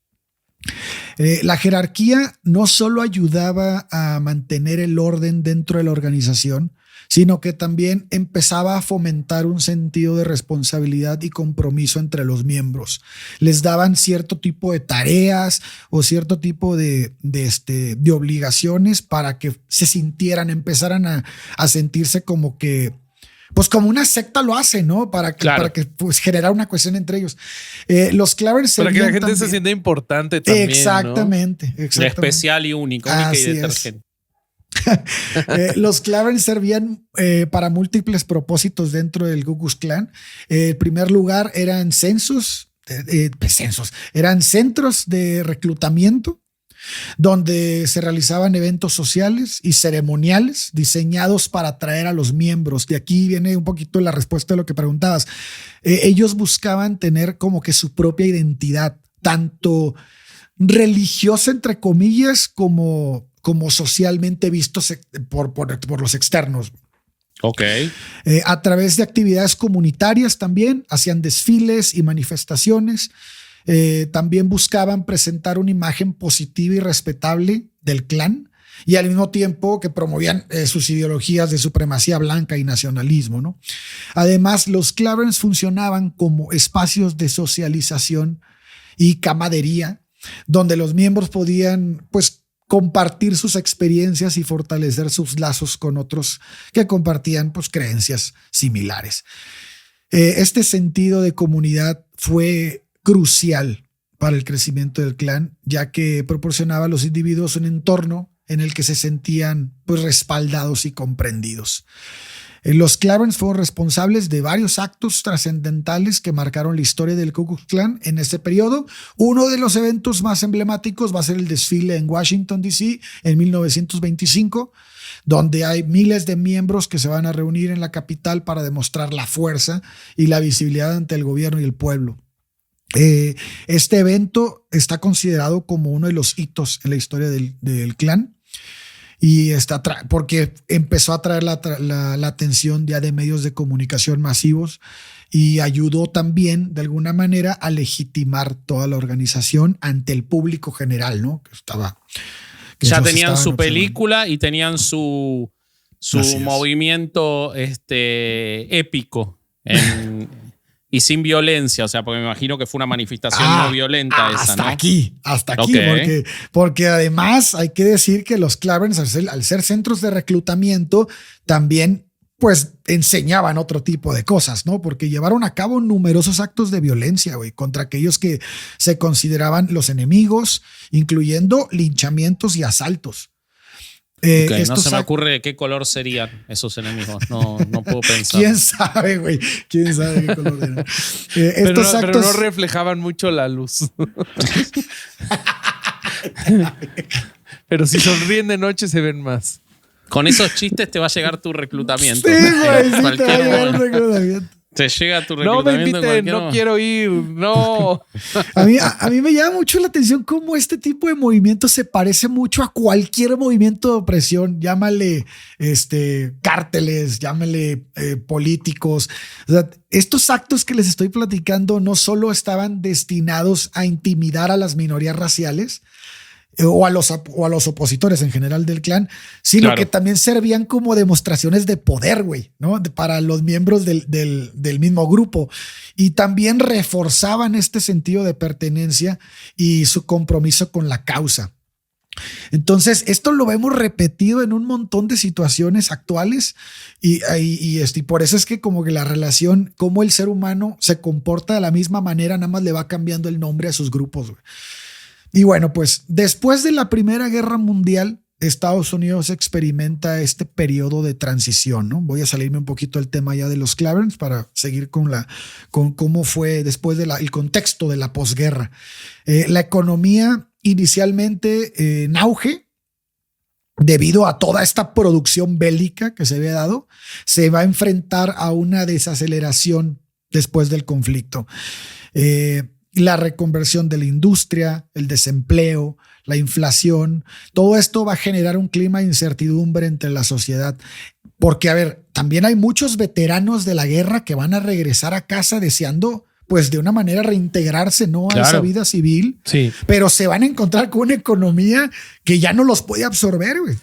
La jerarquía no solo ayudaba a mantener el orden dentro de la organización, sino que también empezaba a fomentar un sentido de responsabilidad y compromiso entre los miembros. Les daban cierto tipo de tareas o cierto tipo de obligaciones para que se sintieran, empezaran a sentirse como que pues como una secta lo hace, ¿no? Para que pues, generar una cohesión entre ellos. Los Clarence para que la gente también se sienta importante también. Exactamente. Especial y único, única y detergente. Los Clarence servían para múltiples propósitos dentro del Ku Klux Klan. En primer lugar, eran eran centros de reclutamiento donde se realizaban eventos sociales y ceremoniales diseñados para atraer a los miembros. De aquí viene un poquito la respuesta a lo que preguntabas. Ellos buscaban tener como que su propia identidad, tanto religiosa, entre comillas, como socialmente vistos por los externos. Ok. A través de actividades comunitarias también hacían desfiles y manifestaciones. También buscaban presentar una imagen positiva y respetable del clan y al mismo tiempo que promovían sus ideologías de supremacía blanca y nacionalismo, ¿no? Además, los Clarence funcionaban como espacios de socialización y camaradería, donde los miembros podían, pues, compartir sus experiencias y fortalecer sus lazos con otros que compartían, pues, creencias similares. Este sentido de comunidad fue crucial para el crecimiento del clan, ya que proporcionaba a los individuos un entorno en el que se sentían, pues, respaldados y comprendidos. Los Clarence fueron responsables de varios actos trascendentales que marcaron la historia del Ku Klux Klan en ese periodo. Uno de los eventos más emblemáticos va a ser el desfile en Washington, D.C. en 1925, donde hay miles de miembros que se van a reunir en la capital para demostrar la fuerza y la visibilidad ante el gobierno y el pueblo. Este evento está considerado como uno de los hitos en la historia del clan y porque empezó a atraer la atención ya de medios de comunicación masivos y ayudó también de alguna manera a legitimar toda la organización ante el público general, ¿no? Ya tenían su película y tenían su movimiento épico y sin violencia, o sea, porque me imagino que fue una manifestación no violenta esa, hasta ¿no? Hasta aquí, porque además hay que decir que los Clarence, al ser centros de reclutamiento, también pues enseñaban otro tipo de cosas, ¿no? Porque llevaron a cabo numerosos actos de violencia, güey, contra aquellos que se consideraban los enemigos, incluyendo linchamientos y asaltos. No se me ocurre de qué color serían esos enemigos. No puedo pensar. ¿Quién sabe, güey? ¿Quién sabe qué color eran? Pero no reflejaban mucho la luz. Pero si sonríen de noche se ven más. Con esos chistes te va a llegar tu reclutamiento. Sí, güey, sí te va a llegar el reclutamiento. Te llega tu reclutamiento. No me inviten, no quiero ir, no. A mí me llama mucho la atención cómo este tipo de movimiento se parece mucho a cualquier movimiento de opresión. Llámale cárteles, llámale políticos. O sea, estos actos que les estoy platicando no solo estaban destinados a intimidar a las minorías raciales, o a los opositores en general del clan, sino que también servían como demostraciones de poder, güey, ¿no? Para los miembros del mismo grupo. Y también reforzaban este sentido de pertenencia y su compromiso con la causa. Entonces, esto lo vemos repetido en un montón de situaciones actuales y por eso es que como que la relación, cómo el ser humano se comporta de la misma manera, nada más le va cambiando el nombre a sus grupos, güey. Y bueno, pues después de la Primera Guerra Mundial, Estados Unidos experimenta este periodo de transición, ¿no? Voy a salirme un poquito del tema ya de los Clarence para seguir con cómo fue después el contexto de la posguerra. La economía inicialmente en auge, debido a toda esta producción bélica que se había dado, se va a enfrentar a una desaceleración después del conflicto. La reconversión de la industria, el desempleo, la inflación, todo esto va a generar un clima de incertidumbre entre la sociedad. Porque, a ver, también hay muchos veteranos de la guerra que van a regresar a casa deseando, pues, de una manera reintegrarse, ¿no? A esa vida civil. Sí. Pero se van a encontrar con una economía que ya no los puede absorber, güey.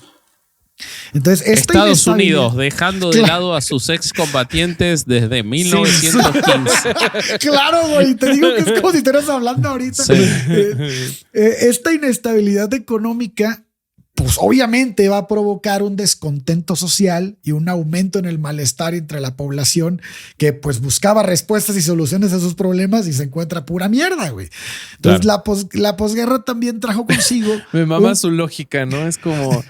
Entonces, Estados Unidos dejando de lado a sus excombatientes desde 1915. Claro, güey, te digo que es como si estuvieras hablando ahorita. Sí. Esta inestabilidad económica pues obviamente va a provocar un descontento social y un aumento en el malestar entre la población que pues buscaba respuestas y soluciones a sus problemas y se encuentra pura mierda, güey. Entonces la posguerra también trajo consigo... Me mama su lógica, ¿no? Es como,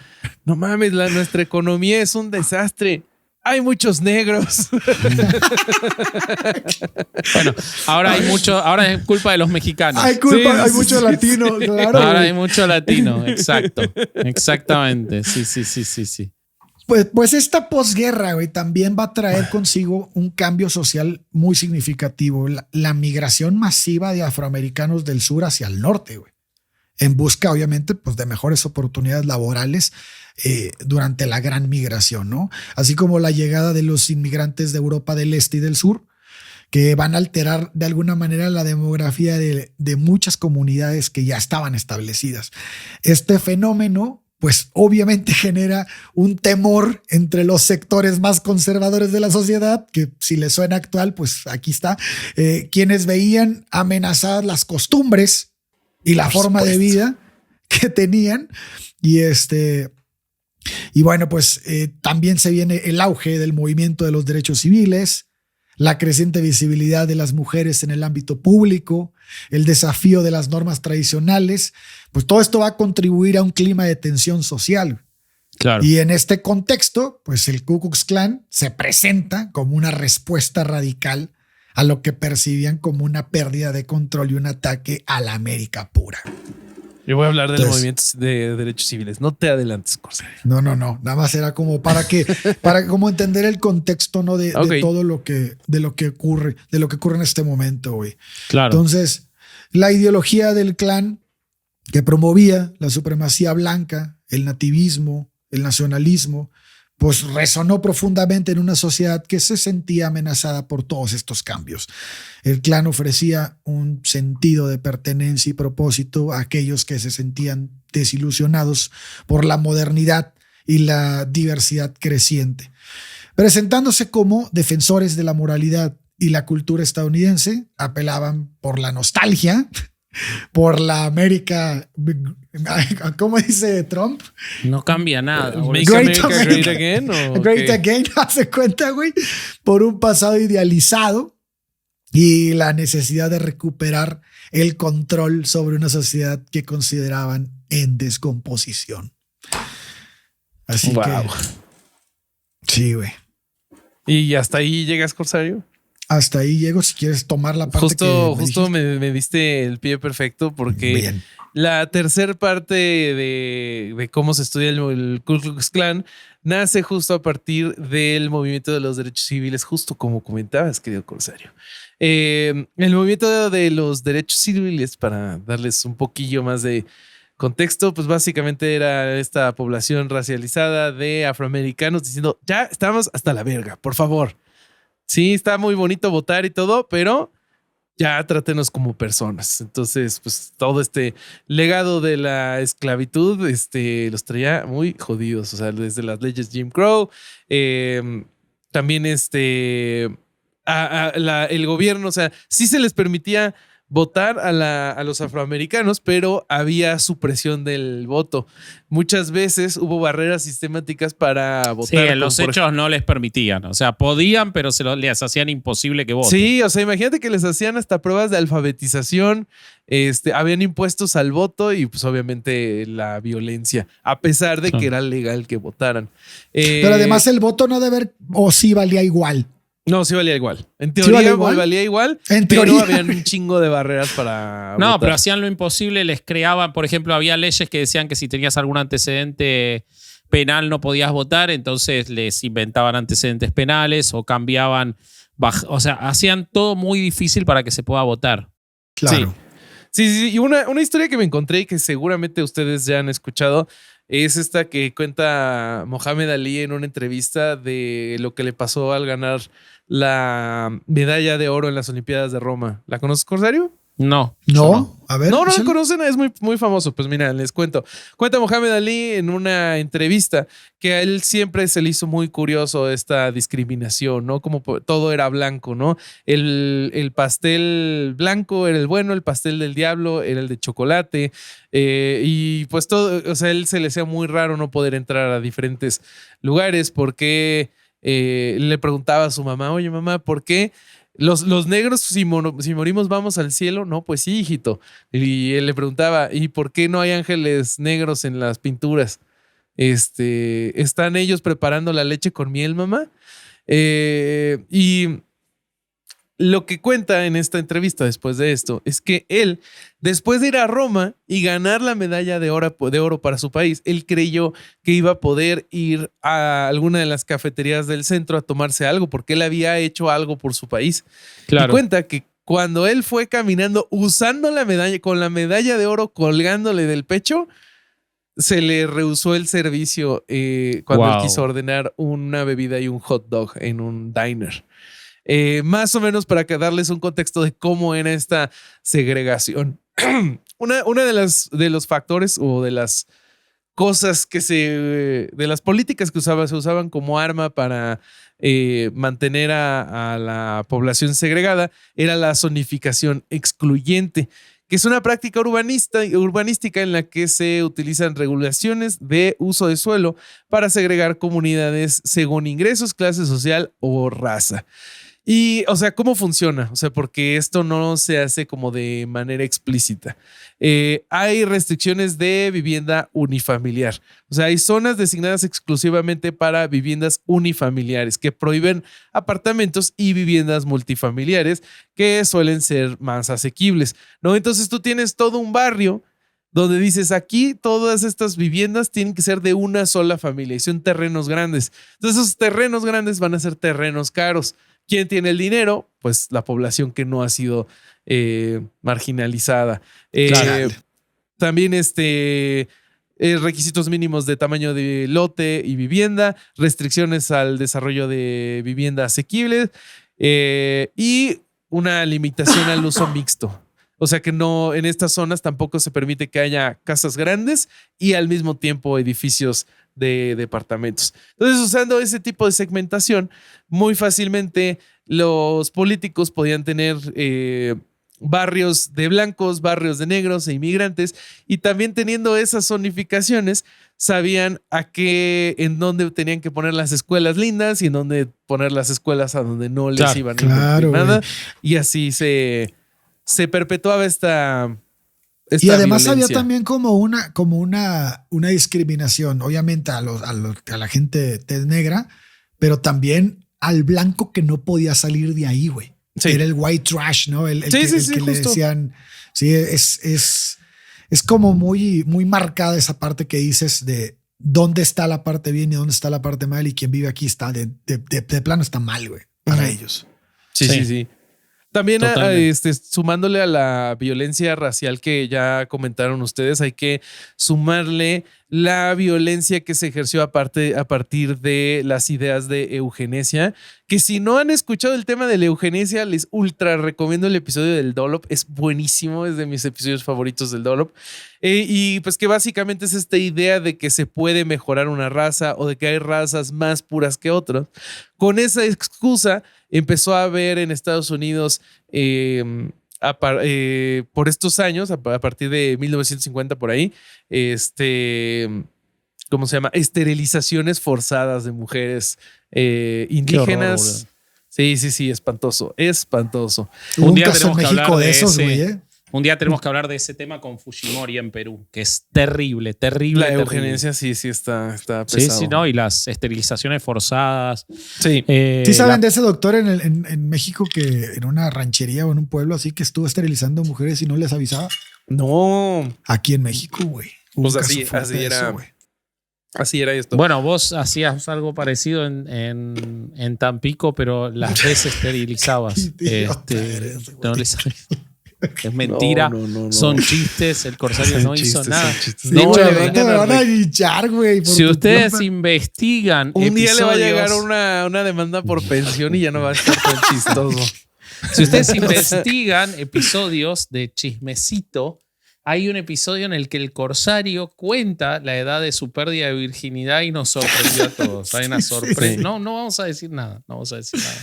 no mames, nuestra economía es un desastre. Hay muchos negros. Bueno, ahora es culpa de los mexicanos. Hay mucho latino, claro. Ahora hay mucho latino, exacto. Exactamente. Sí. Pues esta posguerra, güey, también va a traer consigo un cambio social muy significativo. La migración masiva de afroamericanos del sur hacia el norte, güey. En busca, obviamente, pues de mejores oportunidades laborales durante la gran migración, ¿no? Así como la llegada de los inmigrantes de Europa del Este y del Sur, que van a alterar de alguna manera la demografía de muchas comunidades que ya estaban establecidas. Este fenómeno, pues obviamente genera un temor entre los sectores más conservadores de la sociedad, que si les suena actual, pues aquí está, quienes veían amenazadas las costumbres y la forma de vida que tenían. Y bueno, pues también se viene el auge del movimiento de los derechos civiles, la creciente visibilidad de las mujeres en el ámbito público, el desafío de las normas tradicionales, pues todo esto va a contribuir a un clima de tensión social. Claro. Y en este contexto, pues el Ku Klux Klan se presenta como una respuesta radical a lo que percibían como una pérdida de control y un ataque a la América pura. Yo voy a hablar del movimiento de derechos civiles. No te adelantes, Corsario. No. Nada más era como para como entender el contexto, ¿no? De todo lo que ocurre en este momento, güey. Claro. Entonces, la ideología del Klan que promovía la supremacía blanca, el nativismo, el nacionalismo, pues resonó profundamente en una sociedad que se sentía amenazada por todos estos cambios. El Klan ofrecía un sentido de pertenencia y propósito a aquellos que se sentían desilusionados por la modernidad y la diversidad creciente, presentándose como defensores de la moralidad y la cultura estadounidense. Apelaban por la nostalgia, por la América, ¿cómo dice Trump? No cambia nada. Make America Great Again. Great Again, hace cuenta, güey, por un pasado idealizado y la necesidad de recuperar el control sobre una sociedad que consideraban en descomposición. Así que sí, güey. ¿Y hasta ahí llegas, Corsario? Hasta ahí llego, si quieres tomar la parte justo me diste el pie perfecto, porque bien. La tercera parte de cómo se estudia el Ku Klux Klan nace justo a partir del movimiento de los derechos civiles, justo como comentabas, querido Corsario. El movimiento de los derechos civiles, para darles un poquillo más de contexto, pues básicamente era esta población racializada de afroamericanos diciendo, ya estamos hasta la verga, por favor. Sí, está muy bonito votar y todo, pero ya trátenos como personas. Entonces, pues todo este legado de la esclavitud los traía muy jodidos. O sea, desde las leyes Jim Crow, también el gobierno, o sea, sí se les permitía votar a los afroamericanos, pero había supresión del voto. Muchas veces hubo barreras sistemáticas para votar. Sí, los hechos no les permitían. O sea, podían, pero les hacían imposible que voten. Sí, o sea, imagínate que les hacían hasta pruebas de alfabetización, habían impuestos al voto y pues obviamente la violencia, a pesar de que era legal que votaran. Pero además el voto no debe haber, o sí valía igual. No, sí valía igual. En teoría valía igual, pero habían un chingo de barreras para No, votar. Pero hacían lo imposible, les creaban, por ejemplo, había leyes que decían que si tenías algún antecedente penal no podías votar, entonces les inventaban antecedentes penales o cambiaban, o sea, hacían todo muy difícil para que se pueda votar. Claro. Sí. Y una historia que me encontré y que seguramente ustedes ya han escuchado es esta que cuenta Mohamed Ali en una entrevista de lo que le pasó al ganar la medalla de oro en las Olimpiadas de Roma. ¿La conoces, Corsario? No. ¿No? A ver. No lo échale. conocen, es muy, muy famoso. Pues mira, les cuento. Cuenta Mohamed Ali en una entrevista que a él siempre se le hizo muy curioso esta discriminación, ¿no? Como todo era blanco, ¿no? El pastel blanco era el bueno, el pastel del diablo era el de chocolate. Y pues todo, o sea, él se le hacía muy raro no poder entrar a diferentes lugares porque le preguntaba a su mamá, oye mamá, ¿por qué? Los negros, si morimos, vamos al cielo. No, pues sí, hijito. Y él le preguntaba, ¿y por qué no hay ángeles negros en las pinturas? ¿Están ellos preparando la leche con miel, mamá? Y lo que cuenta en esta entrevista después de esto es que él, después de ir a Roma y ganar la medalla de oro para su país, él creyó que iba a poder ir a alguna de las cafeterías del centro a tomarse algo porque él había hecho algo por su país. Claro. Y cuenta que cuando él fue caminando usando la medalla, con la medalla de oro colgándole del pecho, se le rehusó el servicio cuando él quiso ordenar una bebida y un hot dog en un diner. Más o menos para que darles un contexto de cómo era esta segregación. Una de los factores o de las cosas de las políticas que se usaban como arma para mantener a la población segregada era la zonificación excluyente, que es una práctica urbanística en la que se utilizan regulaciones de uso de suelo para segregar comunidades según ingresos, clase social o raza. Y, o sea, ¿cómo funciona? O sea, porque esto no se hace como de manera explícita. Hay restricciones de vivienda unifamiliar. O sea, hay zonas designadas exclusivamente para viviendas unifamiliares que prohíben apartamentos y viviendas multifamiliares que suelen ser más asequibles, ¿no? Entonces tú tienes todo un barrio donde dices, aquí todas estas viviendas tienen que ser de una sola familia y son terrenos grandes. Entonces esos terrenos grandes van a ser terrenos caros. ¿Quién tiene el dinero? Pues la población que no ha sido marginalizada. Claro. También requisitos mínimos de tamaño de lote y vivienda, restricciones al desarrollo de vivienda asequible y una limitación al uso mixto. O sea que no, en estas zonas tampoco se permite que haya casas grandes y al mismo tiempo edificios de departamentos. Entonces, usando ese tipo de segmentación, muy fácilmente los políticos podían tener barrios de blancos, barrios de negros e inmigrantes, y también teniendo esas zonificaciones, sabían en dónde tenían que poner las escuelas lindas y en dónde poner las escuelas a donde no les iban a invertir nada. Y así se perpetuaba esta y además violencia. había también como una discriminación, obviamente a la gente tez negra, pero también al blanco que no podía salir de ahí, güey. Sí. Era el white trash, ¿no? El que le decían. Sí, es como muy, muy marcada esa parte que dices de dónde está la parte bien y dónde está la parte mal, y quien vive aquí está de plano está mal, güey, para ellos. Sí. También sumándole a la violencia racial que ya comentaron ustedes, hay que sumarle la violencia que se ejerció a partir de las ideas de eugenesia, que si no han escuchado el tema de la eugenesia, les ultra recomiendo el episodio del Dollop. Es buenísimo, es de mis episodios favoritos del Dollop. Y pues que básicamente es esta idea de que se puede mejorar una raza o de que hay razas más puras que otras. Con esa excusa empezó a haber en Estados Unidos por estos años, a partir de 1950 por ahí, ¿cómo se llama? Esterilizaciones forzadas de mujeres indígenas. Qué horror, sí, espantoso. Un día tenemos que hablar de esos, güey. Un día tenemos que hablar de ese tema con Fujimori en Perú, que es terrible. La eugenesia sí está pesado. Sí, no, y las esterilizaciones forzadas. Sí. ¿Sí saben de ese doctor en México que en una ranchería o en un pueblo así que estuvo esterilizando mujeres y no les avisaba? No. Aquí en México, güey. Pues así era. Así era esto. Bueno, vos hacías algo parecido en Tampico, pero las desesterilizabas. No les avisabas. Es mentira, no. Son chistes, el Corsario no hizo nada. De hecho, te van a linchar, güey. Si ustedes investigan un día le va a llegar una demanda por pensión y ya no va a estar tan chistoso. Si ustedes investigan episodios de Chismecito, hay un episodio en el que el corsario cuenta la edad de su pérdida de virginidad y nos sorprendió a todos. Hay una sorpresa. Sí. No vamos a decir nada. No vamos a decir nada.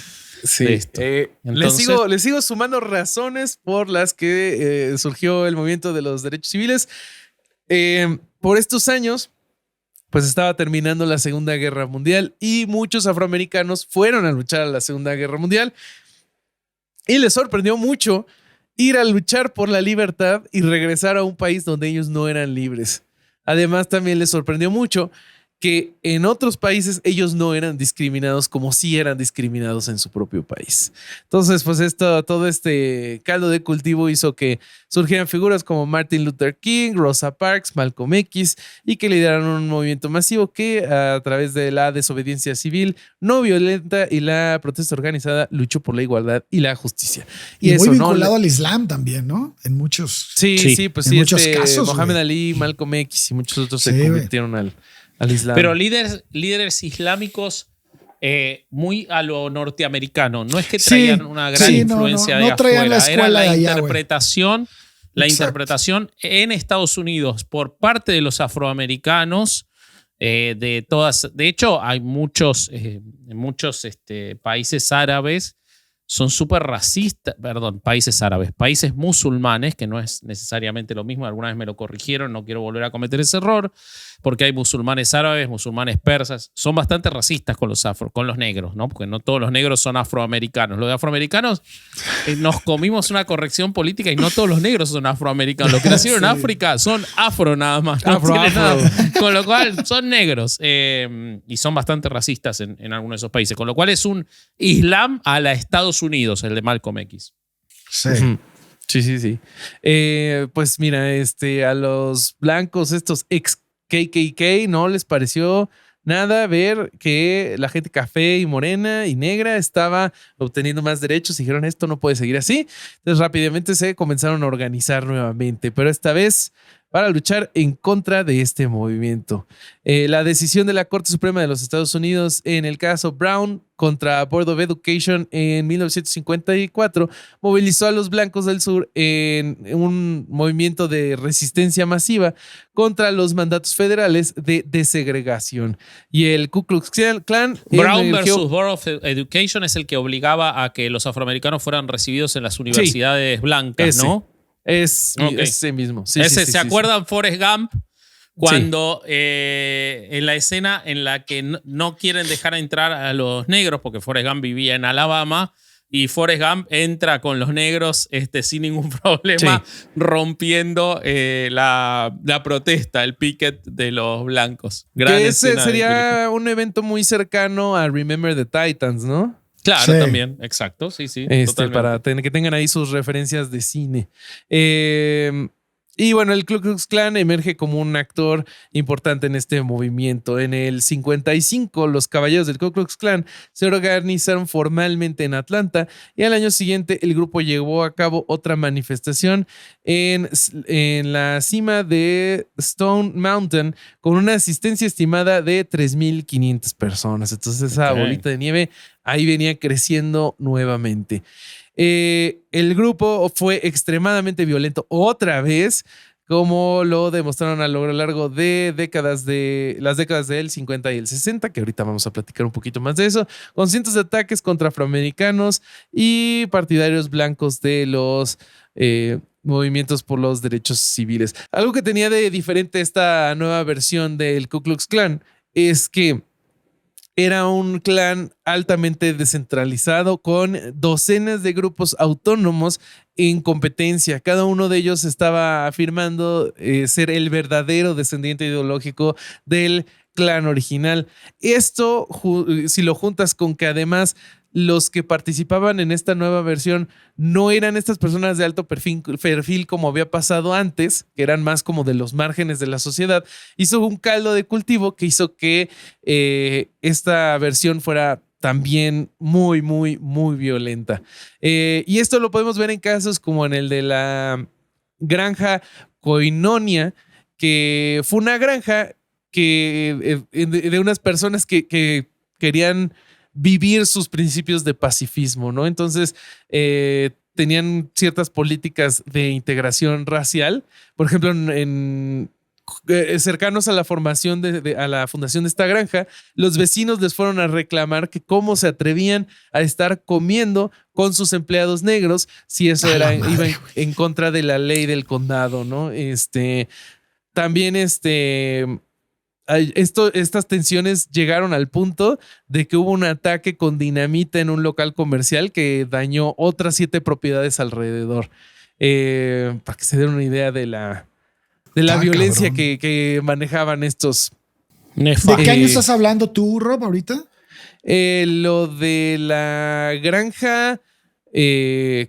Sí. De esto. Entonces, les sigo sumando razones por las que surgió el movimiento de los derechos civiles. Por estos años, pues estaba terminando la Segunda Guerra Mundial y muchos afroamericanos fueron a luchar a la Segunda Guerra Mundial y les sorprendió mucho ir a luchar por la libertad y regresar a un país donde ellos no eran libres. Además, también les sorprendió mucho que en otros países ellos no eran discriminados como sí eran discriminados en su propio país. Entonces, pues todo este caldo de cultivo hizo que surgieran figuras como Martin Luther King, Rosa Parks, Malcolm X, y que lideraron un movimiento masivo que a través de la desobediencia civil no violenta y la protesta organizada luchó por la igualdad y la justicia. Y eso, muy ¿no? vinculado al Islam también, ¿no? En muchos. Sí, pues en sí, muchos casos, Mohamed güey. Ali, Malcolm X y muchos otros Sí, se güey. convirtieron al Islam. pero líderes islámicos muy a lo norteamericano. No es que Sí, traían una gran sí, influencia no de traían la afuera. Era escuela la de allá, güey. interpretación. La Exacto. interpretación en Estados Unidos por parte de los afroamericanos de todas. De hecho, hay muchos países árabes son súper racistas, perdón, países árabes, países musulmanes, que no es necesariamente lo mismo, alguna vez me lo corrigieron, no quiero volver a cometer ese error, porque hay musulmanes árabes, musulmanes persas, son bastante racistas con los negros, ¿no? Porque no todos los negros son afroamericanos. Los de afroamericanos nos comimos una corrección política y no todos los negros son afroamericanos. Los que nacieron en Sí. África son afro nada más. No Afro, tienen afro. nada. Con lo cual son negros y son bastante racistas en algunos de esos países. Con lo cual es un Islam a la Estados Unidos, el de Malcolm X. Sí. Ujú. Sí. Pues mira, a los blancos, estos ex KKK, no les pareció nada ver que la gente café y morena y negra estaba obteniendo más derechos y dijeron esto no puede seguir así. Entonces rápidamente se comenzaron a organizar nuevamente, pero esta vez para luchar en contra de este movimiento. La decisión de la Corte Suprema de los Estados Unidos en el caso Brown contra Board of Education en 1954 movilizó a los blancos del sur en un movimiento de resistencia masiva contra los mandatos federales de desegregación. Y el Ku Klux Klan Brown emergió- versus Board of Education es el que obligaba a que los afroamericanos fueran recibidos en las universidades blancas, ese. ¿no? Es Ok. ese mismo. Sí, Ese, sí, ¿se acuerdan Forrest Gump? Cuando en la escena en la que no quieren dejar entrar a los negros, porque Forrest Gump vivía en Alabama, y Forrest Gump entra con los negros sin ningún problema, rompiendo la protesta, el picket de los blancos. Gran Que ese escena de película. sería un evento muy cercano a Remember the Titans, ¿no? Claro, Sí. también, exacto, sí, totalmente. Para que tengan ahí sus referencias de cine. Y bueno, el Ku Klux Klan emerge como un actor importante en este movimiento. En el 55, los caballeros del Ku Klux Klan se organizaron formalmente en Atlanta y al año siguiente el grupo llevó a cabo otra manifestación en la cima de Stone Mountain con una asistencia estimada de 3,500 personas. Entonces esa Ok. bolita de nieve ahí venía creciendo nuevamente. El grupo fue extremadamente violento otra vez, como lo demostraron a lo largo de las décadas del 50 y el 60, que ahorita vamos a platicar un poquito más de eso, con cientos de ataques contra afroamericanos y partidarios blancos de los movimientos por los derechos civiles. Algo que tenía de diferente esta nueva versión del Ku Klux Klan es que era un clan altamente descentralizado con docenas de grupos autónomos en competencia. Cada uno de ellos estaba afirmando ser el verdadero descendiente ideológico del clan original. Esto, si lo juntas con que además los que participaban en esta nueva versión no eran estas personas de alto perfil como había pasado antes, que eran más como de los márgenes de la sociedad, hizo un caldo de cultivo que hizo que esta versión fuera también muy, muy, muy violenta. Y esto lo podemos ver en casos como en el de la granja Koinonia, que fue una granja que de unas personas que querían vivir sus principios de pacifismo, ¿no? Entonces, tenían ciertas políticas de integración racial. Por ejemplo, cercanos a la formación a la fundación de esta granja, los vecinos les fueron a reclamar que cómo se atrevían a estar comiendo con sus empleados negros si eso iba en contra de la ley del condado, ¿no? También estas tensiones llegaron al punto de que hubo un ataque con dinamita en un local comercial que dañó otras 7 propiedades alrededor. Para que se den una idea de la violencia que manejaban estos. ¿De qué año estás hablando tú, Rob, ahorita? Lo de la granja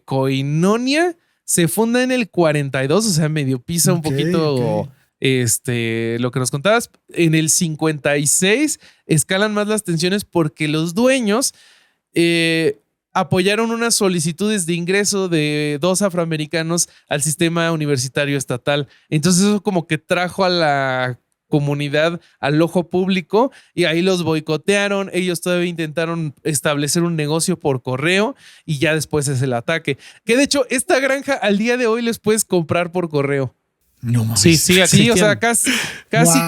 Koinonia se funda en el 42, o sea, medio pisa un poquito lo que nos contabas. En el 56 escalan más las tensiones porque los dueños apoyaron unas solicitudes de ingreso de 2 afroamericanos al sistema universitario estatal. Entonces eso como que trajo a la comunidad al ojo público y ahí los boicotearon. Ellos todavía intentaron establecer un negocio por correo y ya después es el ataque. Que de hecho esta granja al día de hoy les puedes comprar por correo. No mames. Sí, o sea, casi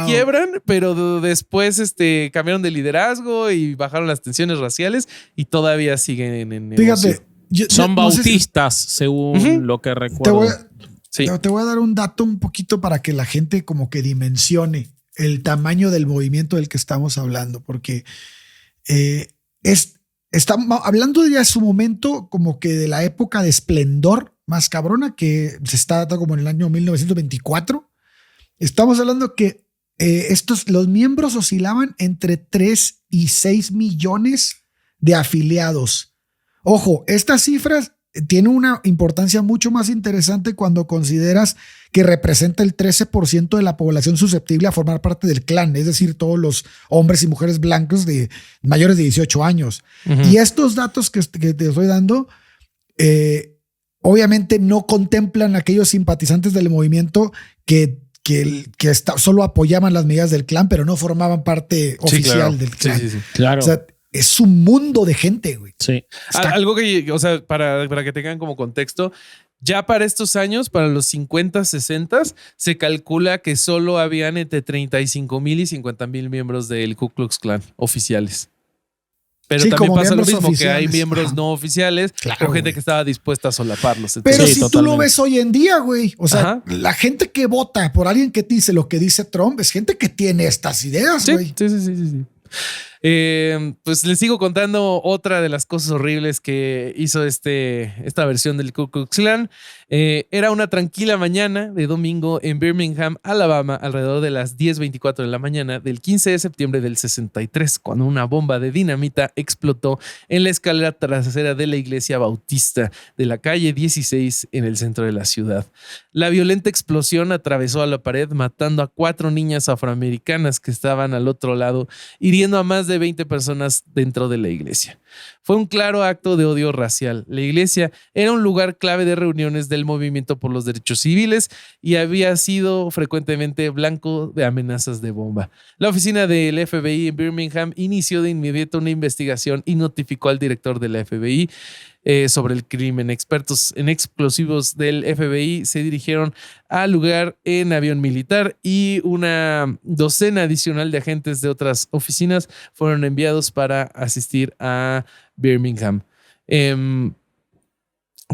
quiebran, pero después cambiaron de liderazgo y bajaron las tensiones raciales y todavía siguen en negocio. Fíjate, son bautistas, según lo que recuerdo. Te voy a dar un dato un poquito para que la gente como que dimensione el tamaño del movimiento del que estamos hablando, porque estamos hablando ya de su momento como que de la época de esplendor más cabrona, que se está dando como en el año 1924. Estamos hablando que los miembros oscilaban entre 3 y 6 millones de afiliados. Ojo, estas cifras tienen una importancia mucho más interesante cuando consideras que representa el 13% de la población susceptible a formar parte del clan, es decir, todos los hombres y mujeres blancos de mayores de 18 años. Y estos datos que te estoy dando, obviamente no contemplan a aquellos simpatizantes del movimiento que solo apoyaban las medidas del clan, pero no formaban parte oficial del clan. Sí. Claro. O sea, es un mundo de gente, güey. Sí. Algo que, o sea, para que tengan como contexto, ya para estos años, para los 50, 60, se calcula que solo habían entre 35,000 y 50,000 miembros del Ku Klux Klan oficiales. Pero también pasa lo mismo, que hay miembros no oficiales o gente que estaba dispuesta a solaparlos. Pero si tú lo ves hoy en día, güey, o sea, la gente que vota por alguien que dice lo que dice Trump es gente que tiene estas ideas, güey. Sí. Pues les sigo contando otra de las cosas horribles que hizo esta versión del Ku Klux Klan. Era una tranquila mañana de domingo en Birmingham, Alabama, alrededor de las 10:24 de la mañana del 15 de septiembre del 63, cuando una bomba de dinamita explotó en la escalera trasera de la iglesia bautista de la calle 16 en el centro de la ciudad. La violenta explosión atravesó a la pared, matando a 4 niñas afroamericanas que estaban al otro lado, hiriendo a más de 20 personas dentro de la iglesia. Fue un claro acto de odio racial. La iglesia era un lugar clave de reuniones del movimiento por los derechos civiles y había sido frecuentemente blanco de amenazas de bomba. La oficina del FBI en Birmingham inició de inmediato una investigación y notificó al director de la FBI sobre el crimen. Expertos en explosivos del FBI se dirigieron al lugar en avión militar y una docena adicional de agentes de otras oficinas fueron enviados para asistir a Birmingham.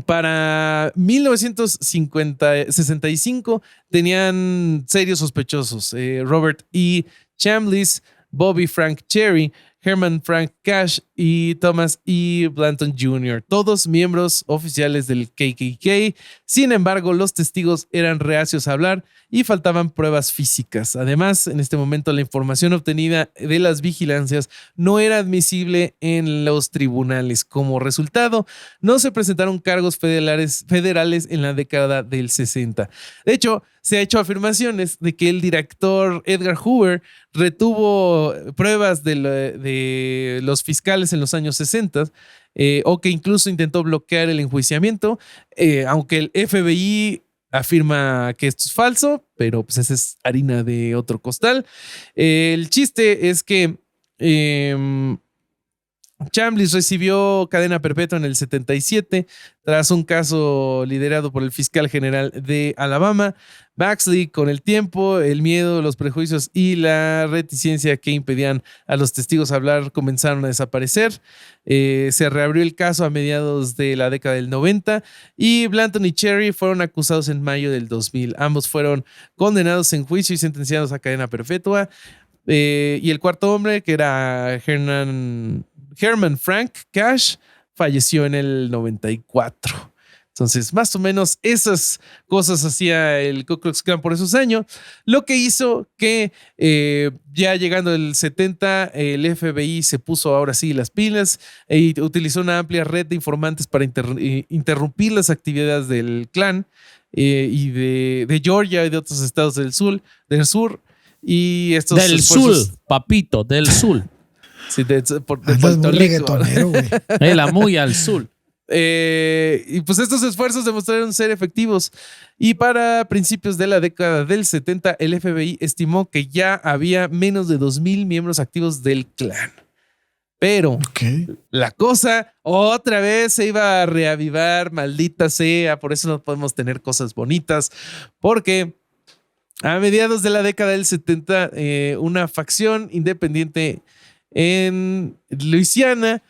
Para 1965 tenían serios sospechosos. Robert E. Chambliss, Bobby Frank Cherry, Herman Frank Cash y Thomas E. Blanton Jr., todos miembros oficiales del KKK. Sin embargo, los testigos eran reacios a hablar y faltaban pruebas físicas. Además, en este momento la información obtenida de las vigilancias no era admisible en los tribunales. Como resultado, no se presentaron cargos federales en la década del 60. De hecho, se ha hecho afirmaciones de que el director Edgar Hoover retuvo pruebas de los fiscales en los años 60 o que incluso intentó bloquear el enjuiciamiento, aunque el FBI afirma que esto es falso, pero pues esa es harina de otro costal. El chiste es que Chambliss recibió cadena perpetua en el 77 tras un caso liderado por el fiscal general de Alabama. Baxley, con el tiempo, el miedo, los prejuicios y la reticencia que impedían a los testigos hablar comenzaron a desaparecer. Se reabrió el caso a mediados de la década del 90 y Blanton y Cherry fueron acusados en mayo del 2000. Ambos fueron condenados en juicio y sentenciados a cadena perpetua. Y el cuarto hombre, que era Herman Frank Cash, falleció en el 94. Entonces, más o menos esas cosas hacía el Ku Klux Klan por esos años, lo que hizo que ya llegando el 70, el FBI se puso ahora sí las pilas y utilizó una amplia red de informantes para interrumpir las actividades del Klan y de Georgia y de otros estados del sur. Y estos del esfuerzos, sur, papito, del sur. Sí, de Andas Puerto muy Rico. reggaetonero, güey. La muy al sur. Y pues estos esfuerzos demostraron ser efectivos. Y para principios de la década del 70, el FBI estimó que ya había menos de 2,000 miembros activos del Klan. Pero la cosa otra vez se iba a reavivar, maldita sea. Por eso no podemos tener cosas bonitas. Porque a mediados de la década del 70, una facción independiente en Luisiana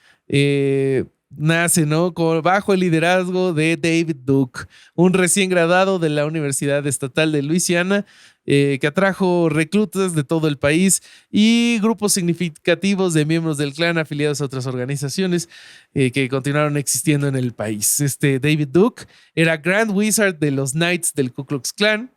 nace, ¿no? Bajo el liderazgo de David Duke, un recién graduado de la Universidad Estatal de Luisiana, que atrajo reclutas de todo el país y grupos significativos de miembros del Klan afiliados a otras organizaciones que continuaron existiendo en el país. David Duke era Grand Wizard de los Knights del Ku Klux Klan.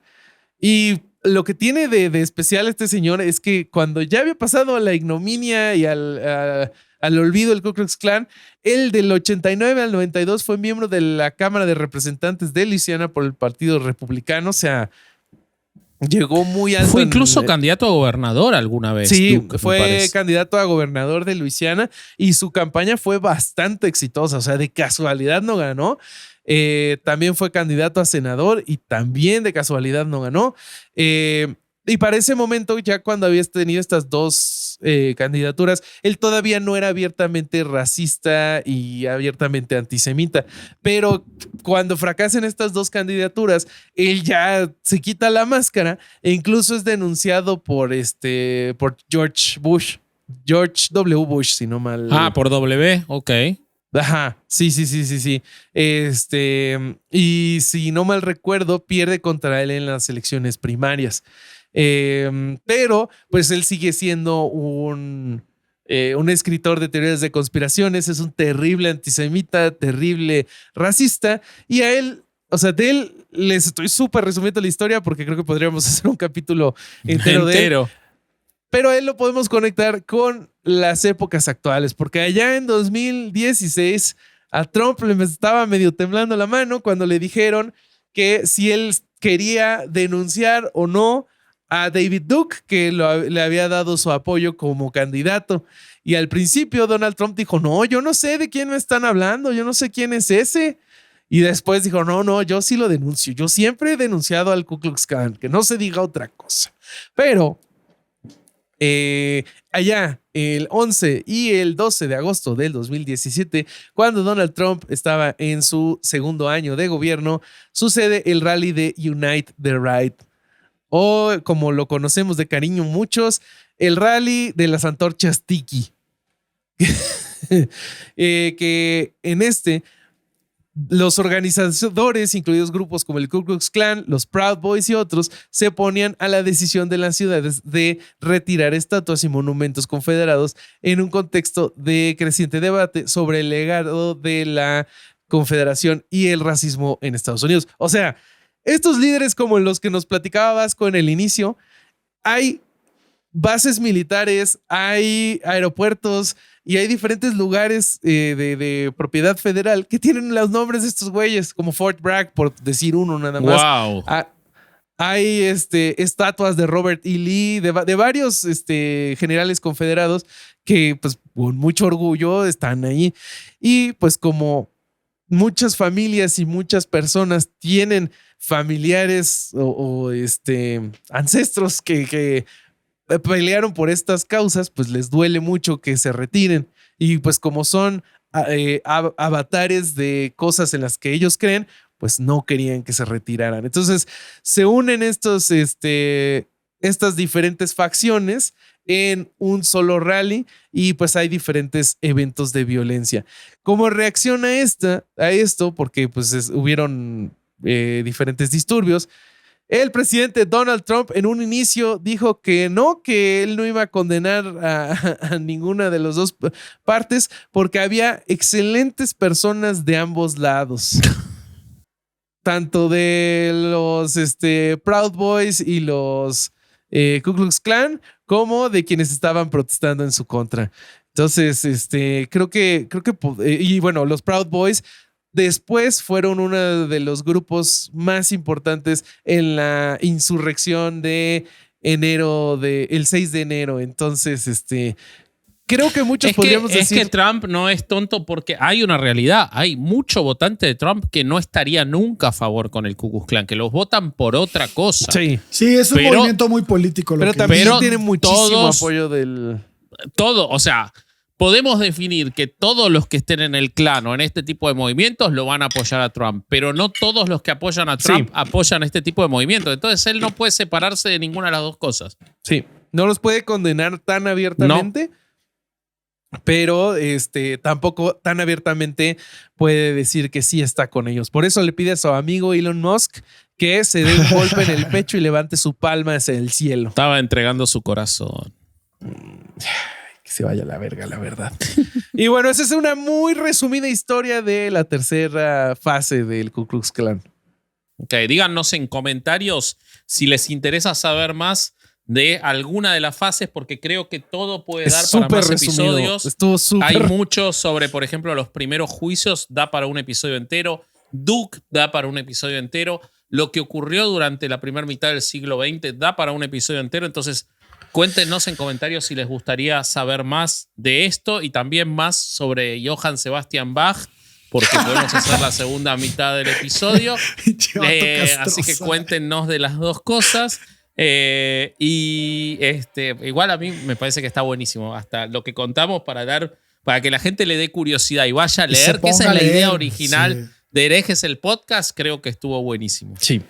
Y lo que tiene de especial este señor es que cuando ya había pasado a la ignominia y al olvido del Ku Klux Klan, él del 89 al 92 fue miembro de la Cámara de Representantes de Luisiana por el Partido Republicano. O sea, llegó muy alto. Fue incluso candidato a gobernador alguna vez. Sí, Duke, fue candidato a gobernador de Luisiana y su campaña fue bastante exitosa. O sea, de casualidad no ganó. También fue candidato a senador y también de casualidad no ganó. Y para ese momento, ya cuando habías tenido estas dos candidaturas, él todavía no era abiertamente racista y abiertamente antisemita. Pero cuando fracasan estas dos candidaturas, él ya se quita la máscara e incluso es denunciado por George W. Bush, si no mal. Por W, ok. Ajá, sí. Y si no mal recuerdo, pierde contra él en las elecciones primarias. Pero pues él sigue siendo un escritor de teorías de conspiraciones, es un terrible antisemita, terrible racista, y a él, o sea, de él les estoy súper resumiendo la historia porque creo que podríamos hacer un capítulo entero de él. Pero a él lo podemos conectar con las épocas actuales, porque allá en 2016 a Trump le estaba medio temblando la mano cuando le dijeron que si él quería denunciar o no a David Duke, que le había dado su apoyo como candidato. Y al principio Donald Trump dijo, no, yo no sé de quién me están hablando, yo no sé quién es ese. Y después dijo, no, yo sí lo denuncio. Yo siempre he denunciado al Ku Klux Klan, que no se diga otra cosa. Pero allá el 11 y el 12 de agosto del 2017, cuando Donald Trump estaba en su segundo año de gobierno, sucede el rally de Unite the Right, o como lo conocemos de cariño muchos, el rally de las antorchas tiki. Que en los organizadores, incluidos grupos como el Ku Klux Klan, los Proud Boys y otros, se oponían a la decisión de las ciudades de retirar estatuas y monumentos confederados en un contexto de creciente debate sobre el legado de la Confederación y el racismo en Estados Unidos. O sea, estos líderes como los que nos platicaba Vasco en el inicio, hay bases militares, hay aeropuertos y hay diferentes lugares de propiedad federal que tienen los nombres de estos güeyes, como Fort Bragg, por decir uno nada más. Wow. Hay estatuas de Robert E. Lee, de varios generales confederados que pues con mucho orgullo están ahí. Y pues como muchas familias y muchas personas tienen familiares o ancestros que pelearon por estas causas, pues les duele mucho que se retiren. y pues como son avatares de cosas en las que ellos creen, pues no querían que se retiraran. Entonces se unen estas diferentes facciones en un solo rally y pues hay diferentes eventos de violencia. ¿Cómo reacciona a esto? Porque pues hubieron diferentes disturbios. El presidente Donald Trump en un inicio dijo que él no iba a condenar a ninguna de las dos partes porque había excelentes personas de ambos lados. Tanto de los Proud Boys y los Ku Klux Klan como de quienes estaban protestando en su contra. Entonces, creo que y bueno, los Proud Boys después fueron uno de los grupos más importantes en la insurrección de el 6 de enero. Entonces, creo que muchos podríamos decir... Es que Trump no es tonto porque hay una realidad. Hay mucho votante de Trump que no estaría nunca a favor con el Ku Klux Klan, que los votan por otra cosa. Sí, es un movimiento muy político. Pero también tiene muchísimo apoyo del... O sea, podemos definir que todos los que estén en el Klan o en este tipo de movimientos lo van a apoyar a Trump, pero no todos los que apoyan a Trump apoyan este tipo de movimientos. Entonces él no puede separarse de ninguna de las dos cosas. Sí, no los puede condenar tan abiertamente. No. Pero tampoco tan abiertamente puede decir que sí está con ellos. Por eso le pide a su amigo Elon Musk que se dé un golpe en el pecho y levante su palma hacia el cielo. Estaba entregando su corazón. Que se vaya a la verga, la verdad. Y bueno, esa es una muy resumida historia de la tercera fase del Ku Klux Klan. Ok, díganos en comentarios si les interesa saber más de alguna de las fases, porque creo que todo puede dar para más episodios. Estuvo súper. Hay mucho sobre, por ejemplo, los primeros juicios, da para un episodio entero. Duke da para un episodio entero. Lo que ocurrió durante la primera mitad del siglo XX da para un episodio entero. Entonces, cuéntenos en comentarios si les gustaría saber más de esto y también más sobre Johann Sebastian Bach, porque podemos hacer la segunda mitad del episodio. Así que cuéntenos de las dos cosas. Igual a mí me parece que está buenísimo hasta lo que contamos para que la gente le dé curiosidad y vaya a leer, que esa es la idea original de Herejes el podcast. Creo que estuvo buenísimo. Sí.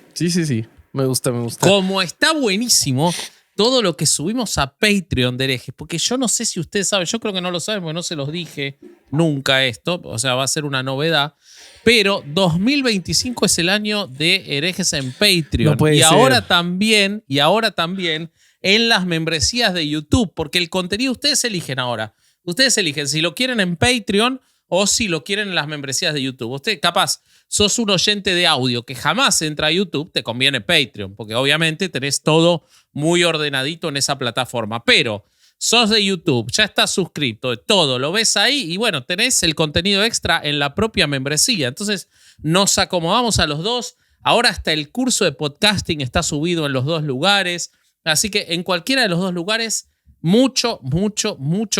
Me gusta. Como está buenísimo todo lo que subimos a Patreon de Herejes, porque yo no sé si ustedes saben, yo creo que no lo saben porque no se los dije nunca esto, o sea, va a ser una novedad. Pero 2025 es el año de Herejes en Patreon. No puede ser. Ahora también en las membresías de YouTube, porque el contenido ustedes eligen ahora. Ustedes eligen si lo quieren en Patreon o si lo quieren en las membresías de YouTube. Usted, capaz, sos un oyente de audio que jamás entra a YouTube, te conviene Patreon, porque obviamente tenés todo muy ordenadito en esa plataforma. Pero sos de YouTube, ya estás suscrito, todo, lo ves ahí y bueno, tenés el contenido extra en la propia membresía. Entonces nos acomodamos a los dos. Ahora hasta el curso de podcasting está subido en los dos lugares. Así que en cualquiera de los dos lugares, mucho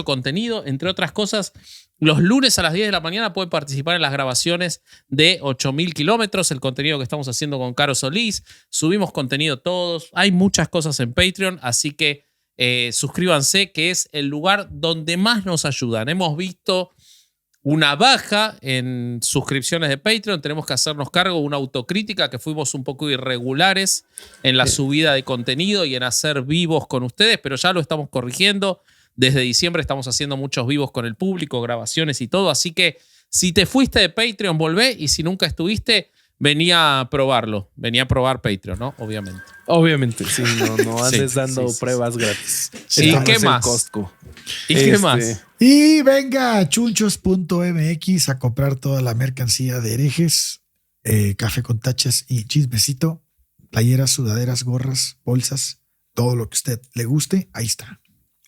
contenido. Entre otras cosas, los lunes a las 10 de la mañana pueden participar en las grabaciones de 8000 kilómetros, el contenido que estamos haciendo con Caro Solís. Subimos contenido todos. Hay muchas cosas en Patreon, así que suscríbanse, que es el lugar donde más nos ayudan. Hemos visto una baja en suscripciones de Patreon. Tenemos que hacernos cargo de una autocrítica, que fuimos un poco irregulares en la subida de contenido y en hacer vivos con ustedes, pero ya lo estamos corrigiendo. Desde diciembre estamos haciendo muchos vivos con el público, grabaciones y todo. Así que si te fuiste de Patreon, volvé, y si nunca estuviste, venía a probarlo. Venía a probar Patreon, ¿no? Obviamente, sí. No andes dando pruebas gratis. ¿Y qué más? ¿Y qué más? Y venga a chunchos.mx a comprar toda la mercancía de Herejes, café con tachas y chismecito, playeras, sudaderas, gorras, bolsas, todo lo que a usted le guste, ahí está.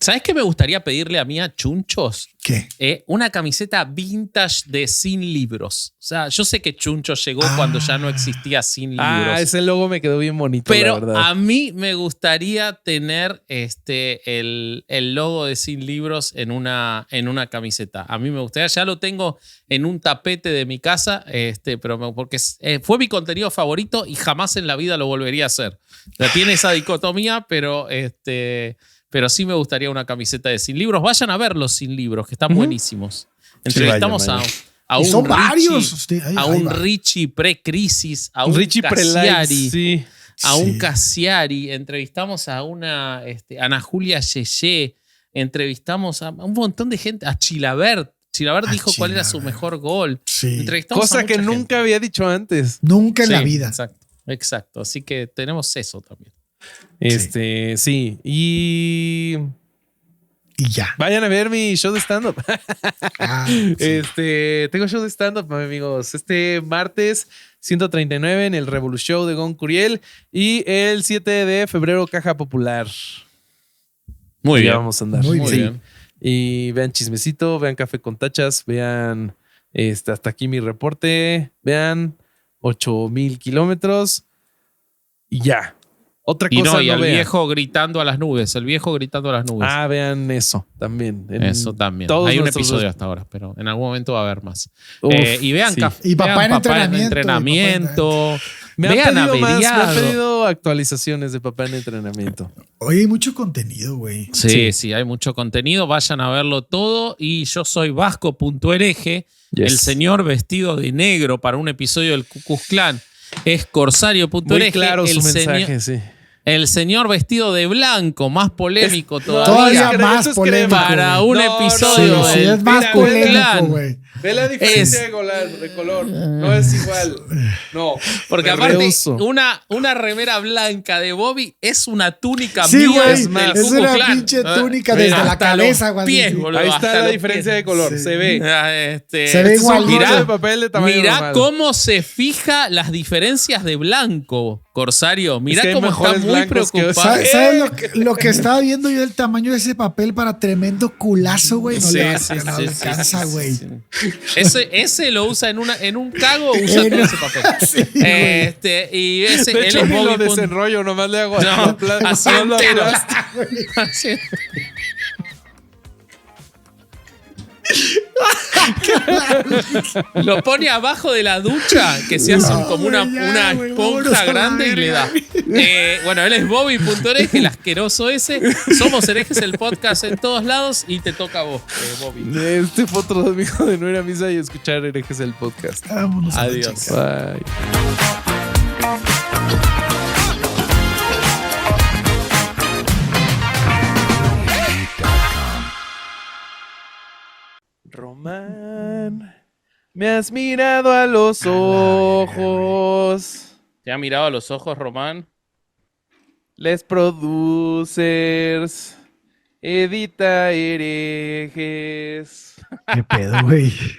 ¿Sabes qué me gustaría pedirle a mí a Chunchos? ¿Qué? Una camiseta vintage de Sin Libros. O sea, yo sé que Chunchos llegó cuando ya no existía Sin Libros. Ese logo me quedó bien bonito, pero la verdad. A mí me gustaría tener el logo de Sin Libros en una camiseta. A mí me gustaría, ya lo tengo en un tapete de mi casa, pero porque fue mi contenido favorito y jamás en la vida lo volvería a hacer. O sea, tiene esa dicotomía, pero pero sí me gustaría una camiseta de Sin Libros. Vayan a ver los Sin Libros, que están buenísimos. Entrevistamos vayan. a Y un son Richie, varios. a un Richie pre-crisis, a un Richie Cassiari, sí. a un Sí. Cassiari. Entrevistamos a una Ana Julia Yeye. Entrevistamos a un montón de gente. A Chilabert. Chilabert A dijo cuál era su Chilabert. mejor gol. Sí. Entrevistamos a Cosa que mucha nunca gente. había dicho antes. Nunca en la Sí, vida. Exacto. Así que tenemos eso también. Sí. Y Y ya. vayan a ver mi show de stand-up. Ah, sí. Tengo show de stand-up, amigos. Este martes 139 en el Revolution de Gon Curiel y el 7 de febrero Caja Popular. Muy Ya bien. vamos a andar. Muy Muy Sí. bien. Y vean Chismecito, vean Café con Tachas, vean hasta aquí mi reporte, vean 8,000 kilómetros y ya. Otra Y cosa no, y no al vean. viejo gritando a las nubes. El viejo gritando a las nubes. Ah, vean eso también. Eso también. todos Hay un nuestros episodio dos- hasta ahora, pero en algún momento va a haber más. Uf, Y vean, sí. Y Papá vean en Entrenamiento. Me han vean pedido me han Averiado. pedido actualizaciones de Papá en Entrenamiento. Oye, hay mucho contenido, güey. Sí, hay mucho contenido. Vayan a verlo todo. Y yo soy Vasco.hereje. Yes. El señor vestido de negro para un episodio del Ku Klux Klan es Muy Corsario.hereje. claro su el mensaje, sí. El señor vestido de blanco, más polémico Todavía todavía. más polémico, para güey. un No, episodio Sí, sí, del es más Mira, polémico, Clan. güey. Ve la diferencia Es- de color. No es igual. No. Porque me aparte, rehuso. una remera blanca de Bobby es una túnica Sí, mía güey. del Es Ku Klux una Klan. pinche Ah, túnica desde hasta la cabeza, los güey. pies, boludo, Ahí hasta está la los diferencia pies. de color. Sí. Se ve. Se ve Este es un igualito. rollo de papel de tamaño Mirá normal. cómo se fija las diferencias de blanco, Corsario. Mirá que hay cómo está mejores muy blancos que preocupado. ¿Sabes lo que estaba viendo yo del tamaño de ese papel para tremendo culazo, güey? No le no le alcanza, güey. sí. Ese lo usa en un cago, usa todo ese papel. Sí, Y ese, De él hecho, es ni lo Bobby. desenrollo, nomás le hago No, así solo lo entero. aplasto. Así. Lo pone abajo de la ducha, que se hace No, como una, güey, ya, una güey, esponja vámonos a la grande y le da. verga. Bueno, él es Bobby.hereje, el asqueroso ese. Somos herejes el podcast en todos lados y te toca a vos, Bobby. Este fue otro domingo de no ir a misa y escuchar herejes el podcast. Vámonos a la Adiós. chingada. Bye. Román, me has mirado a los ojos. ¿Te ha mirado a los ojos, Román? Les producers, edita herejes. ¿Qué pedo, güey?